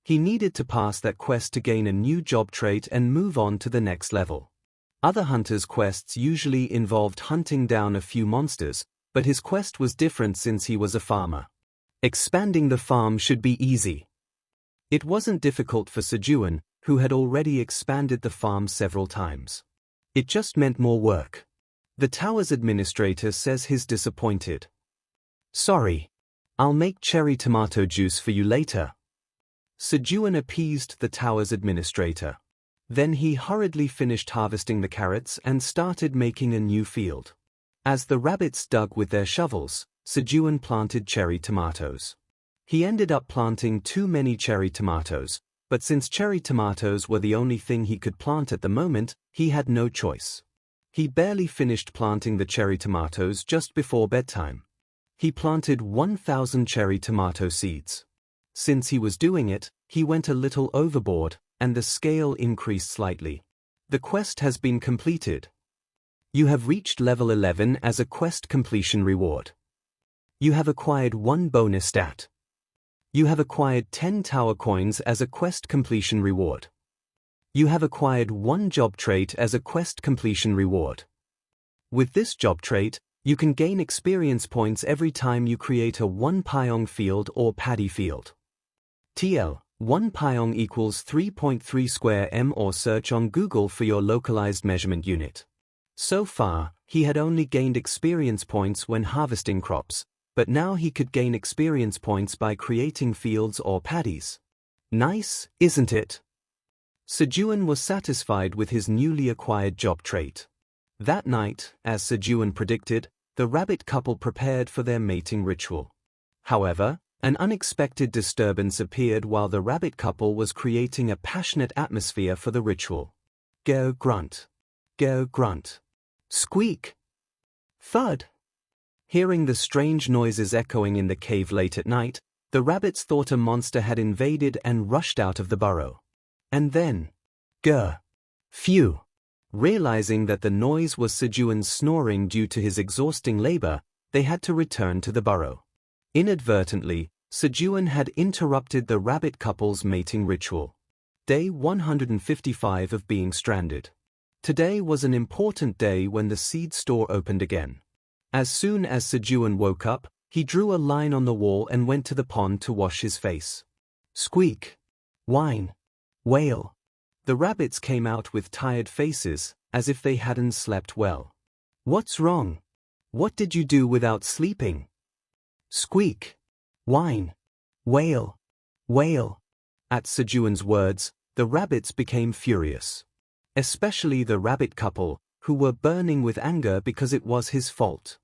He needed to pass that quest to gain a new job trait and move on to the next level. Other hunters' quests usually involved hunting down a few monsters, but his quest was different since he was a farmer. Expanding the farm should be easy. It wasn't difficult for Sejun, who had already expanded the farm several times. It just meant more work. The tower's administrator says he's disappointed. Sorry. I'll make cherry tomato juice for you later. Sejun appeased the tower's administrator. Then he hurriedly finished harvesting the carrots and started making a new field. As the rabbits dug with their shovels, Sejun planted cherry tomatoes. He ended up planting too many cherry tomatoes, but since cherry tomatoes were the only thing he could plant at the moment, he had no choice. He barely finished planting the cherry tomatoes just before bedtime. He planted 1,000 cherry tomato seeds. Since he was doing it, he went a little overboard, and the scale increased slightly. The quest has been completed. You have reached level 11 as a quest completion reward. You have acquired 1 bonus stat. You have acquired 10 tower coins as a quest completion reward. You have acquired 1 job trait as a quest completion reward. With this job trait, you can gain experience points every time you create a 1 pyong field or paddy field. TL, 1 pyong equals 3.3 square m, or search on Google for your localized measurement unit. So far, he had only gained experience points when harvesting crops, but now he could gain experience points by creating fields or paddies. Nice, isn't it? Sejun was satisfied with his newly acquired job trait. That night, as Sejun predicted, the rabbit couple prepared for their mating ritual. However, An unexpected disturbance appeared while the rabbit couple was creating a passionate atmosphere for the ritual. Go grunt. Go grunt. Squeak. Thud. Hearing the strange noises echoing in the cave late at night, the rabbits thought a monster had invaded and rushed out of the burrow. And then, grr. Phew. Realizing that the noise was Sejun's snoring due to his exhausting labor, they had to return to the burrow. Inadvertently, Sejun had interrupted the rabbit couple's mating ritual. Day 155 of being stranded. Today was an important day when the seed store opened again. As soon as Sejun woke up, he drew a line on the wall and went to the pond to wash his face. Squeak. Whine. Wail. The rabbits came out with tired faces, as if they hadn't slept well. What's wrong? What did you do without sleeping? Squeak. Whine. Wail. Wail. At Sejun's words, the rabbits became furious. Especially the rabbit couple, who were burning with anger because it was his fault.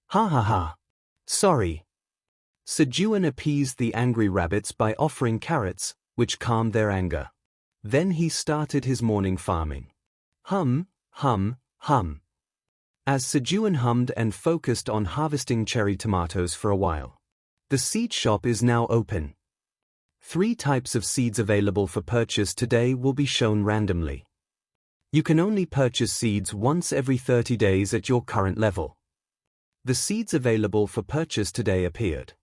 Ha ha ha. Sorry. Sejun appeased the angry rabbits by offering carrots, which calmed their anger. Then he started his morning farming. Hum, hum, hum. As Sejun hummed and focused on harvesting cherry tomatoes for a while. The seed shop is now open. 3 types of seeds available for purchase today will be shown randomly. You can only purchase seeds once every 30 days at your current level. The seeds available for purchase today appeared.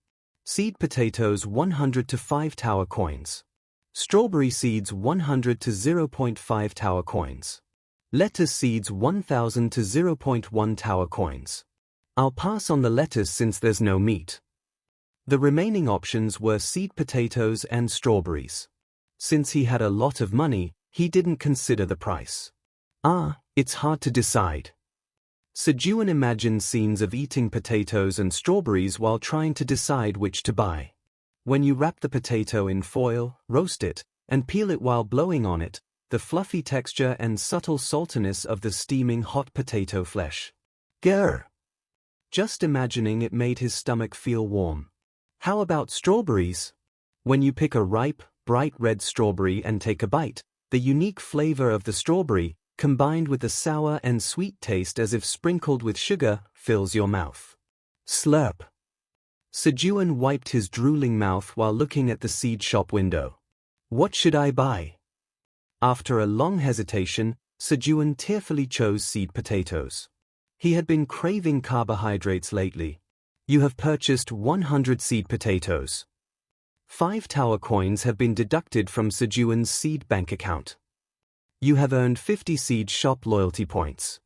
Seed potatoes 100 to 5 tower coins. Strawberry seeds 100 to 0.5 tower coins. Lettuce seeds 1000 to 0.1 tower coins. I'll pass on the lettuce since there's no meat. The remaining options were seed potatoes and strawberries. Since he had a lot of money, he didn't consider the price. It's hard to decide. Sejun imagined scenes of eating potatoes and strawberries while trying to decide which to buy. When you wrap the potato in foil, roast it, and peel it while blowing on it, the fluffy texture and subtle saltiness of the steaming hot potato flesh. Grr! Just imagining it made his stomach feel warm. How about strawberries? When you pick a ripe, bright red strawberry and take a bite, the unique flavor of the strawberry, combined with the sour and sweet taste as if sprinkled with sugar, fills your mouth. Slurp. Sejun wiped his drooling mouth while looking at the seed shop window. What should I buy? After a long hesitation, Sejun tearfully chose seed potatoes. He had been craving carbohydrates lately. You have purchased 100 seed potatoes. 5 tower coins have been deducted from Sejun's seed bank account. You have earned 50 seed shop loyalty points.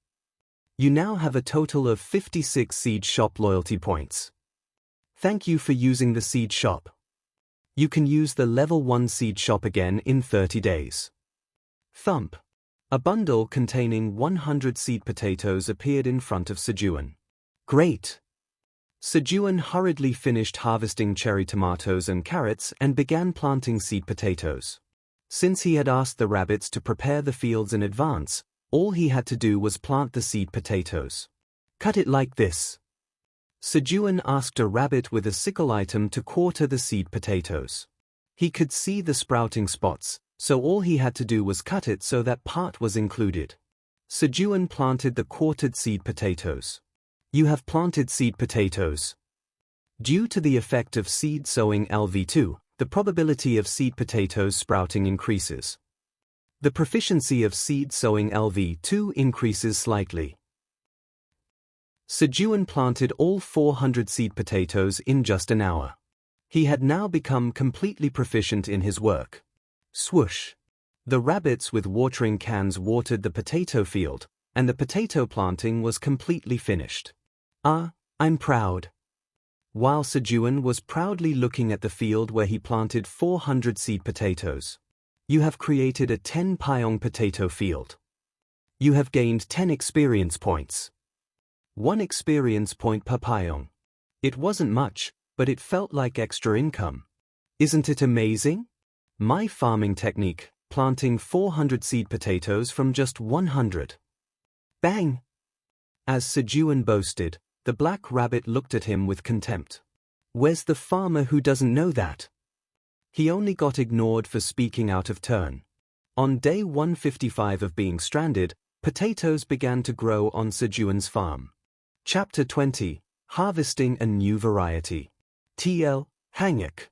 You now have a total of 56 seed shop loyalty points. Thank you for using the seed shop. You can use the level 1 seed shop again in 30 days. Thump. A bundle containing 100 seed potatoes appeared in front of Sejun. Great. Sejun hurriedly finished harvesting cherry tomatoes and carrots and began planting seed potatoes. Since he had asked the rabbits to prepare the fields in advance, all he had to do was plant the seed potatoes. Cut it like this. Sejun asked a rabbit with a sickle item to quarter the seed potatoes. He could see the sprouting spots, so all he had to do was cut it so that part was included. Sejun planted the quartered seed potatoes. You have planted seed potatoes. Due to the effect of seed sowing LV2, the probability of seed potatoes sprouting increases. The proficiency of seed sowing LV2 increases slightly. Sejun planted all 400 seed potatoes in just an hour. He had now become completely proficient in his work. Swoosh! The rabbits with watering cans watered the potato field, and the potato planting was completely finished. I'm proud. While Sejun was proudly looking at the field where he planted 400 seed potatoes. You have created a 10 pyong potato field. You have gained 10 experience points. 1 experience point per pyong. It wasn't much, but it felt like extra income. Isn't it amazing? My farming technique, planting 400 seed potatoes from just 100. Bang! As Sejun boasted, the black rabbit looked at him with contempt. Where's the farmer who doesn't know that? He only got ignored for speaking out of turn. On day 155 of being stranded, potatoes began to grow on Sejun's farm. Chapter 20, Harvesting a New Variety. TL, Hanguk.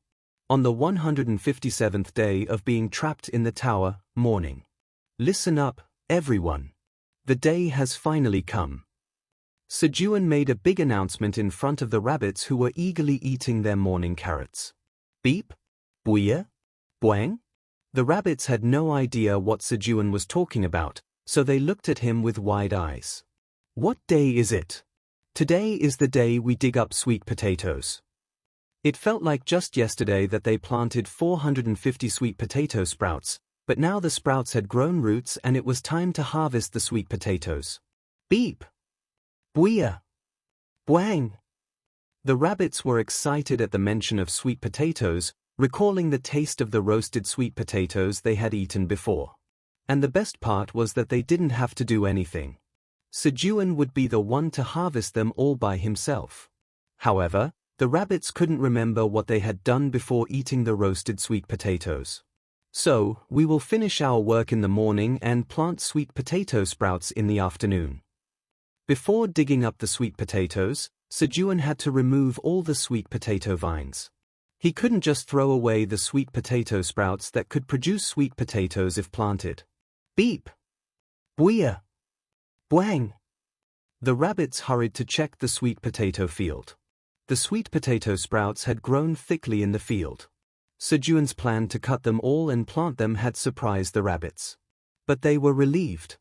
On the 157th day of being trapped in the tower, morning. Listen up, everyone. The day has finally come. Sejun made a big announcement in front of the rabbits who were eagerly eating their morning carrots. Beep? Buya? Boing? The rabbits had no idea what Sejun was talking about, so they looked at him with wide eyes. What day is it? Today is the day we dig up sweet potatoes. It felt like just yesterday that they planted 450 sweet potato sprouts, but now the sprouts had grown roots and it was time to harvest the sweet potatoes. Beep! Buya! Boing! The rabbits were excited at the mention of sweet potatoes, recalling the taste of the roasted sweet potatoes they had eaten before. And the best part was that they didn't have to do anything. Sejun would be the one to harvest them all by himself. However, the rabbits couldn't remember what they had done before eating the roasted sweet potatoes. So, we will finish our work in the morning and plant sweet potato sprouts in the afternoon. Before digging up the sweet potatoes, Sejun had to remove all the sweet potato vines. He couldn't just throw away the sweet potato sprouts that could produce sweet potatoes if planted. Beep! Buya! Boing! The rabbits hurried to check the sweet potato field. The sweet potato sprouts had grown thickly in the field. Sejun's plan to cut them all and plant them had surprised the rabbits. But they were relieved.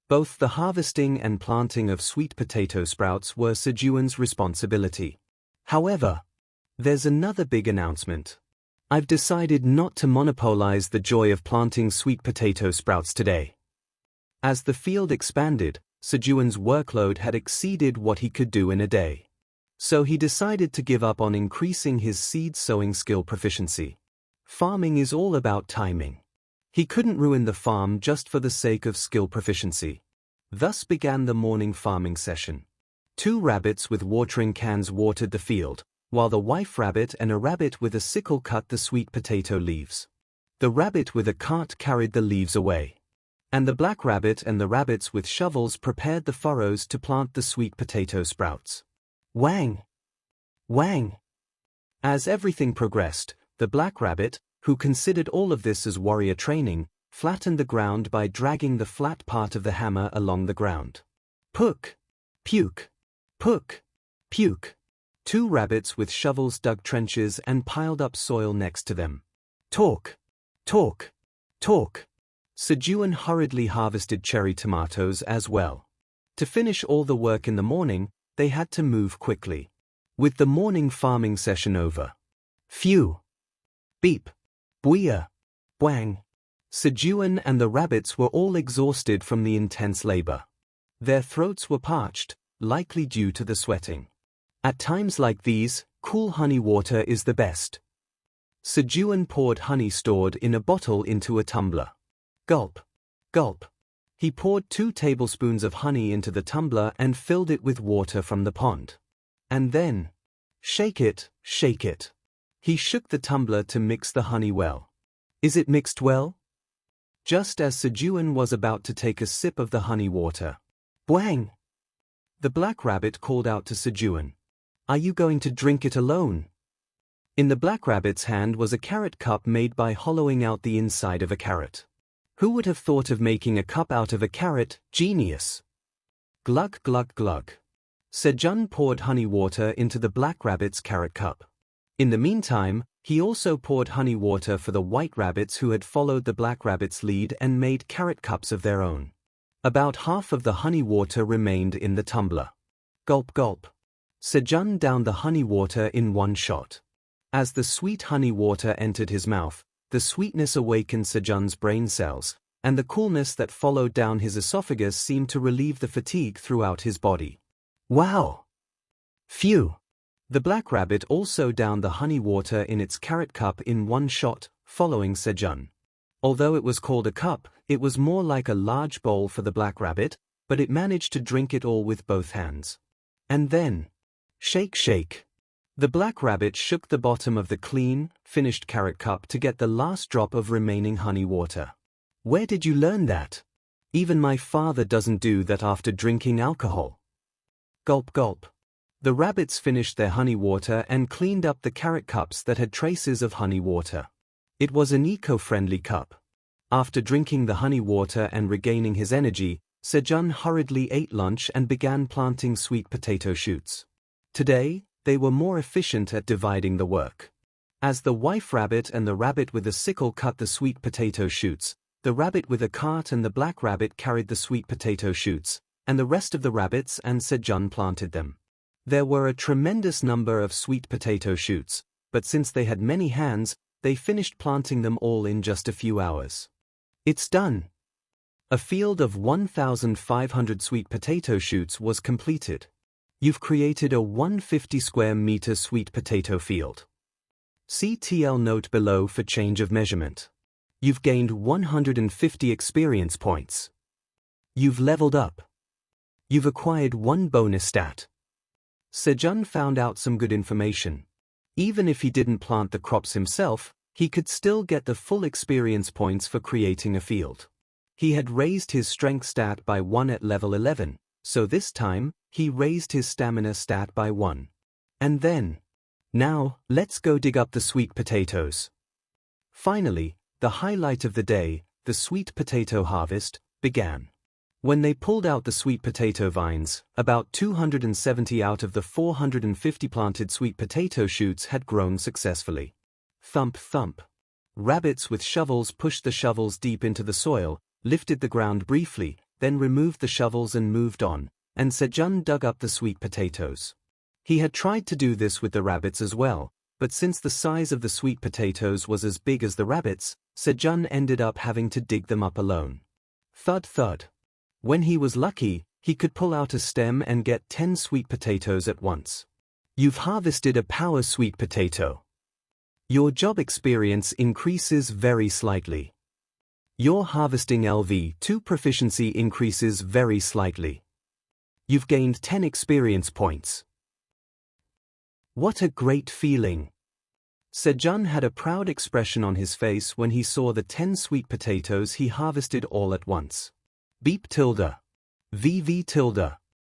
Both the harvesting and planting of sweet potato sprouts were Sejun's responsibility. However, there's another big announcement. I've decided not to monopolize the joy of planting sweet potato sprouts today. As the field expanded, Sejun's workload had exceeded what he could do in a day. So he decided to give up on increasing his seed sowing skill proficiency. Farming is all about timing. He couldn't ruin the farm just for the sake of skill proficiency. Thus began the morning farming session. 2 rabbits with watering cans watered the field, while the wife rabbit and a rabbit with a sickle cut the sweet potato leaves. The rabbit with a cart carried the leaves away. And the black rabbit and the rabbits with shovels prepared the furrows to plant the sweet potato sprouts. Wang! Wang! As everything progressed, the black rabbit, who considered all of this as warrior training, flattened the ground by dragging the flat part of the hammer along the ground. Puke! Puke! Puke! Puke! 2 rabbits with shovels dug trenches and piled up soil next to them. Talk! Talk! Talk! Sejun hurriedly harvested cherry tomatoes as well. To finish all the work in the morning, they had to move quickly. With the morning farming session over. Phew! Beep! Buya! Boing! Sejun and the rabbits were all exhausted from the intense labor. Their throats were parched, likely due to the sweating. At times like these, cool honey water is the best. Sejun poured honey stored in a bottle into a tumbler. Gulp! Gulp! He poured 2 tablespoons of honey into the tumbler and filled it with water from the pond. And then, shake it, shake it. He shook the tumbler to mix the honey well. Is it mixed well? Just as Sejun was about to take a sip of the honey water. Boing! The black rabbit called out to Sejun. Are you going to drink it alone? In the black rabbit's hand was a carrot cup made by hollowing out the inside of a carrot. Who would have thought of making a cup out of a carrot? Genius! Glug glug glug. Sejun poured honey water into the black rabbit's carrot cup. In the meantime, he also poured honey water for the white rabbits who had followed the black rabbit's lead and made carrot cups of their own. About half of the honey water remained in the tumbler. Gulp gulp. Sejun downed the honey water in one shot. As the sweet honey water entered his mouth, the sweetness awakened Sejun's brain cells, and the coolness that followed down his esophagus seemed to relieve the fatigue throughout his body. Wow! Phew! The black rabbit also downed the honey water in its carrot cup in one shot, following Sejun. Although it was called a cup, it was more like a large bowl for the black rabbit, but it managed to drink it all with both hands. And then, shake shake. The black rabbit shook the bottom of the clean, finished carrot cup to get the last drop of remaining honey water. Where did you learn that? Even my father doesn't do that after drinking alcohol. Gulp gulp. The rabbits finished their honey water and cleaned up the carrot cups that had traces of honey water. It was an eco-friendly cup. After drinking the honey water and regaining his energy, Sejun hurriedly ate lunch and began planting sweet potato shoots. Today, they were more efficient at dividing the work. As the wife rabbit and the rabbit with a sickle cut the sweet potato shoots, the rabbit with a cart and the black rabbit carried the sweet potato shoots, and the rest of the rabbits and Sejun planted them. There were a tremendous number of sweet potato shoots, but since they had many hands, they finished planting them all in just a few hours. It's done. A field of 1,500 sweet potato shoots was completed. You've created a 150 square meter sweet potato field. See TL note below for change of measurement. You've gained 150 experience points. You've leveled up. You've acquired 1 bonus stat. Sejun found out some good information. Even if he didn't plant the crops himself, he could still get the full experience points for creating a field. He had raised his strength stat by 1 at level 11, so this time, he raised his stamina stat by 1. And then, now, let's go dig up the sweet potatoes. Finally, the highlight of the day, the sweet potato harvest, began. When they pulled out the sweet potato vines, about 270 out of the 450 planted sweet potato shoots had grown successfully. Thump thump. Rabbits with shovels pushed the shovels deep into the soil, lifted the ground briefly, then removed the shovels and moved on, and Sejun dug up the sweet potatoes. He had tried to do this with the rabbits as well, but since the size of the sweet potatoes was as big as the rabbits, Sejun ended up having to dig them up alone. Thud thud. When he was lucky, he could pull out a stem and get 10 sweet potatoes at once. You've harvested a power sweet potato. Your job experience increases very slightly. Your harvesting LV2 proficiency increases very slightly. You've gained 10 experience points. What a great feeling! Sejun had a proud expression on his face when he saw the 10 sweet potatoes he harvested all at once. Beep tilde. VV tilde.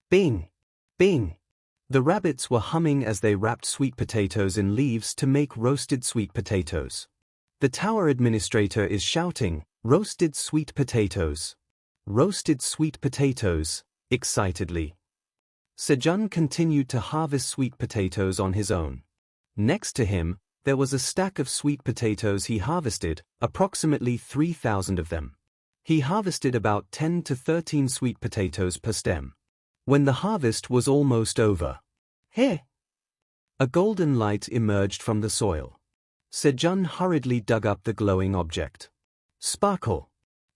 Bing. Bing. The rabbits were humming as they wrapped sweet potatoes in leaves to make roasted sweet potatoes. The tower administrator is shouting, "Roasted sweet potatoes! Roasted sweet potatoes!" excitedly. Sejun continued to harvest sweet potatoes on his own. Next to him, there was a stack of sweet potatoes he harvested, approximately 3,000 of them. He harvested about 10 to 13 sweet potatoes per stem. When the harvest was almost over, "Hey!" a golden light emerged from the soil. Sejun hurriedly dug up the glowing object. Sparkle!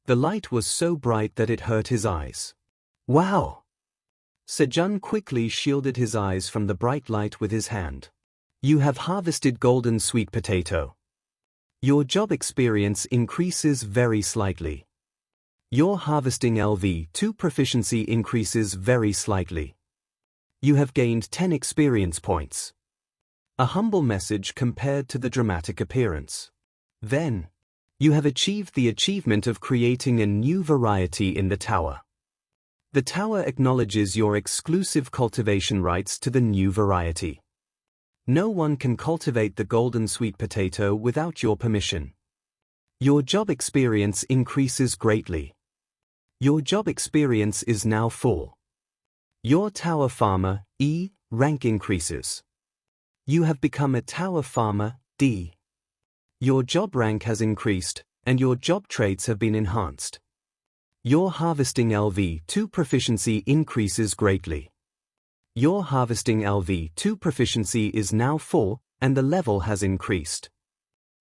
The light was so bright that it hurt his eyes. Wow! Sejun quickly shielded his eyes from the bright light with his hand. You have harvested golden sweet potato. Your job experience increases very slightly. Your harvesting LV2 proficiency increases very slightly. You have gained 10 experience points. A humble message compared to the dramatic appearance. Then, you have achieved the achievement of creating a new variety in the tower. The tower acknowledges your exclusive cultivation rights to the new variety. No one can cultivate the golden sweet potato without your permission. Your job experience increases greatly. Your job experience is now 4. Your tower farmer, E, rank increases. You have become a tower farmer, D. Your job rank has increased, and your job traits have been enhanced. Your harvesting LV2 proficiency increases greatly. Your harvesting LV2 proficiency is now 4, and the level has increased.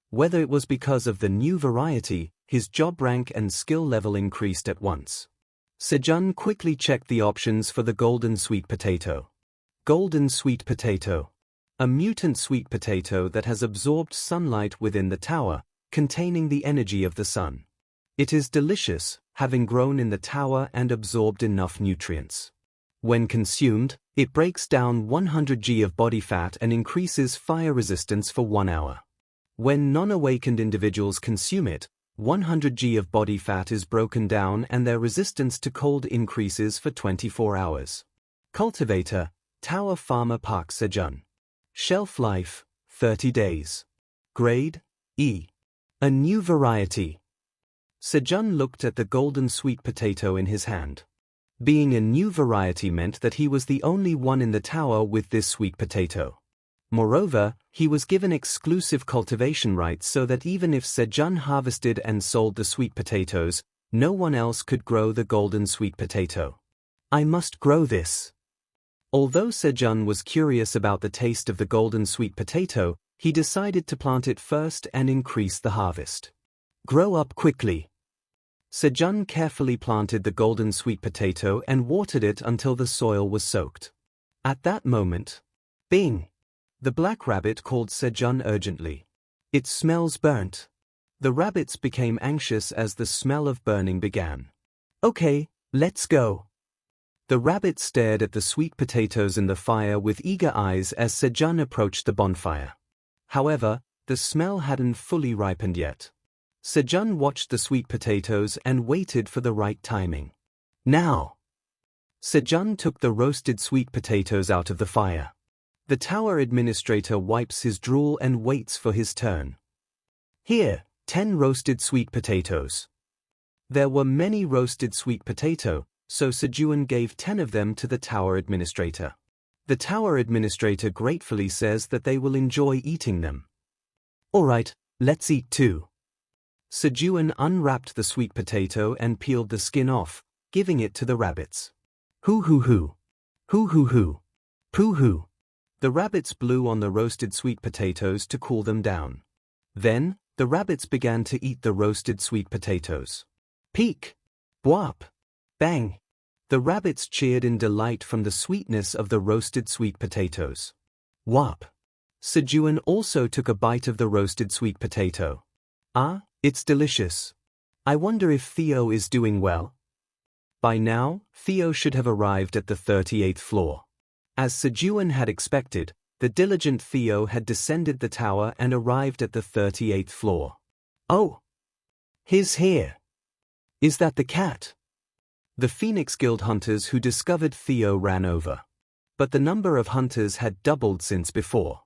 Whether it was because of the new variety, his job rank and skill level increased at once. Sejun quickly checked the options for the golden sweet potato. Golden sweet potato. A mutant sweet potato that has absorbed sunlight within the tower, containing the energy of the sun. It is delicious, having grown in the tower and absorbed enough nutrients. When consumed, It breaks down 100 g of body fat and increases fire resistance for 1 hour. When non-awakened individuals consume it, 100 g of body fat is broken down and their resistance to cold increases for 24 hours. Cultivator, Tower Farmer Park Sejun. Shelf life, 30 days. Grade, E. A new variety. Sejun looked at the golden sweet potato in his hand. Being a new variety meant that he was the only one in the tower with this sweet potato. Moreover, he was given exclusive cultivation rights so that even if Sejun harvested and sold the sweet potatoes, no one else could grow the golden sweet potato. I must grow this. Although Sejun was curious about the taste of the golden sweet potato, he decided to plant it first and increase the harvest. Grow up quickly. Sejun carefully planted the golden sweet potato and watered it until the soil was soaked. At that moment, bing! The black rabbit called Sejun urgently. It smells burnt. The rabbits became anxious as the smell of burning began. Okay, let's go. The rabbit stared at the sweet potatoes in the fire with eager eyes as Sejun approached the bonfire. However, the smell hadn't fully ripened yet. Sejun watched the sweet potatoes and waited for the right timing. Now! Sejun took the roasted sweet potatoes out of the fire. The tower administrator wipes his drool and waits for his turn. Here, 10 roasted sweet potatoes. There were many roasted sweet potato, so Sejun gave 10 of them to the tower administrator. The tower administrator gratefully says that they will enjoy eating them. Alright, let's eat too. Sejun unwrapped the sweet potato and peeled the skin off, giving it to the rabbits. Hoo hoo hoo. Hoo hoo hoo. Poo hoo. The rabbits blew on the roasted sweet potatoes to cool them down. Then, the rabbits began to eat the roasted sweet potatoes. Peek! Bwap! Bang! The rabbits cheered in delight from the sweetness of the roasted sweet potatoes. Whop! Sejun also took a bite of the roasted sweet potato. Ah, it's delicious. I wonder if Theo is doing well. By now, Theo should have arrived at the 38th floor. As Sejun had expected, the diligent Theo had descended the tower and arrived at the 38th floor. Oh! He's here. Is that the cat? The Phoenix Guild hunters who discovered Theo ran over. But the number of hunters had doubled since before.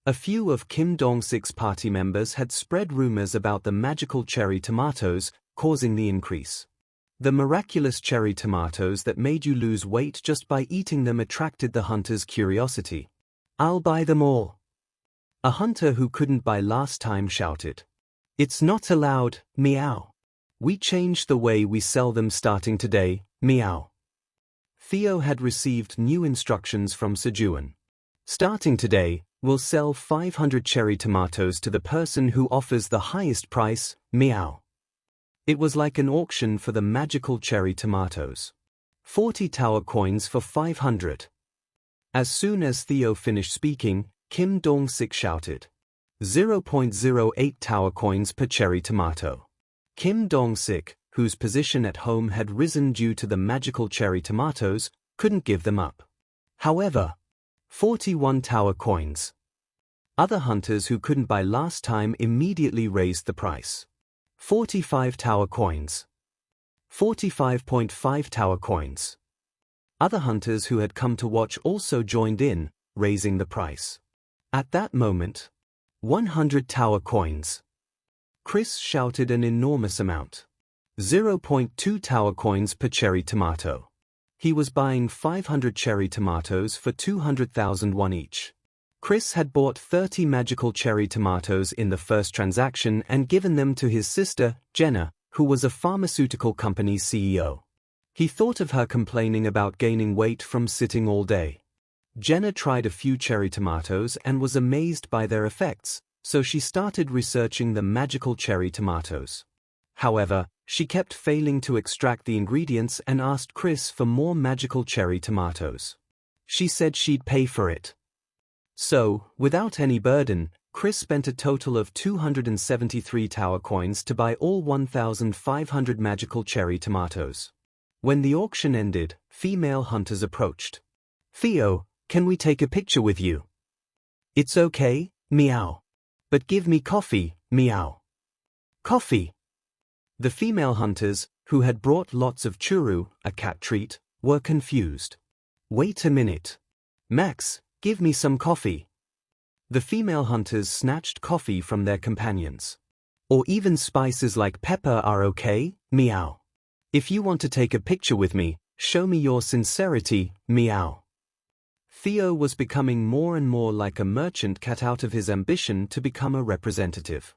A few of Kim Dong-sik's party members had spread rumors about the magical cherry tomatoes, causing the increase. The miraculous cherry tomatoes that made you lose weight just by eating them attracted the hunters' curiosity. I'll buy them all. A hunter who couldn't buy last time shouted. It's not allowed, meow. We changed the way we sell them starting today, meow. Theo had received new instructions from Sejun. Starting today, we'll sell 500 cherry tomatoes to the person who offers the highest price, meow. It was like an auction for the magical cherry tomatoes. 40 tower coins for 500. As soon as Theo finished speaking, Kim Dong-sik shouted. 0.08 tower coins per cherry tomato. Kim Dong-sik, whose position at home had risen due to the magical cherry tomatoes, couldn't give them up. However, 41 tower coins. Other hunters who couldn't buy last time immediately raised the price. 45 tower coins. 45.5 tower coins. Other hunters who had come to watch also joined in, raising the price. At that moment, 100 tower coins. Chris shouted an enormous amount. 0.2 tower coins per cherry tomato. He was buying 500 cherry tomatoes for 200,000 won each. Chris had bought 30 magical cherry tomatoes in the first transaction and given them to his sister, Jenna, who was a pharmaceutical company's CEO. He thought of her complaining about gaining weight from sitting all day. Jenna tried a few cherry tomatoes and was amazed by their effects, so she started researching the magical cherry tomatoes. However, she kept failing to extract the ingredients and asked Chris for more magical cherry tomatoes. She said she'd pay for it. So, without any burden, Chris spent a total of 273 tower coins to buy all 1,500 magical cherry tomatoes. When the auction ended, female hunters approached. Theo, can we take a picture with you? It's okay, meow. But give me coffee, meow. Coffee. The female hunters, who had brought lots of churu, a cat treat, were confused. Wait a minute. Max, give me some coffee. The female hunters snatched coffee from their companions. Or even spices like pepper are okay, meow. If you want to take a picture with me, show me your sincerity, meow. Theo was becoming more and more like a merchant cat out of his ambition to become a representative.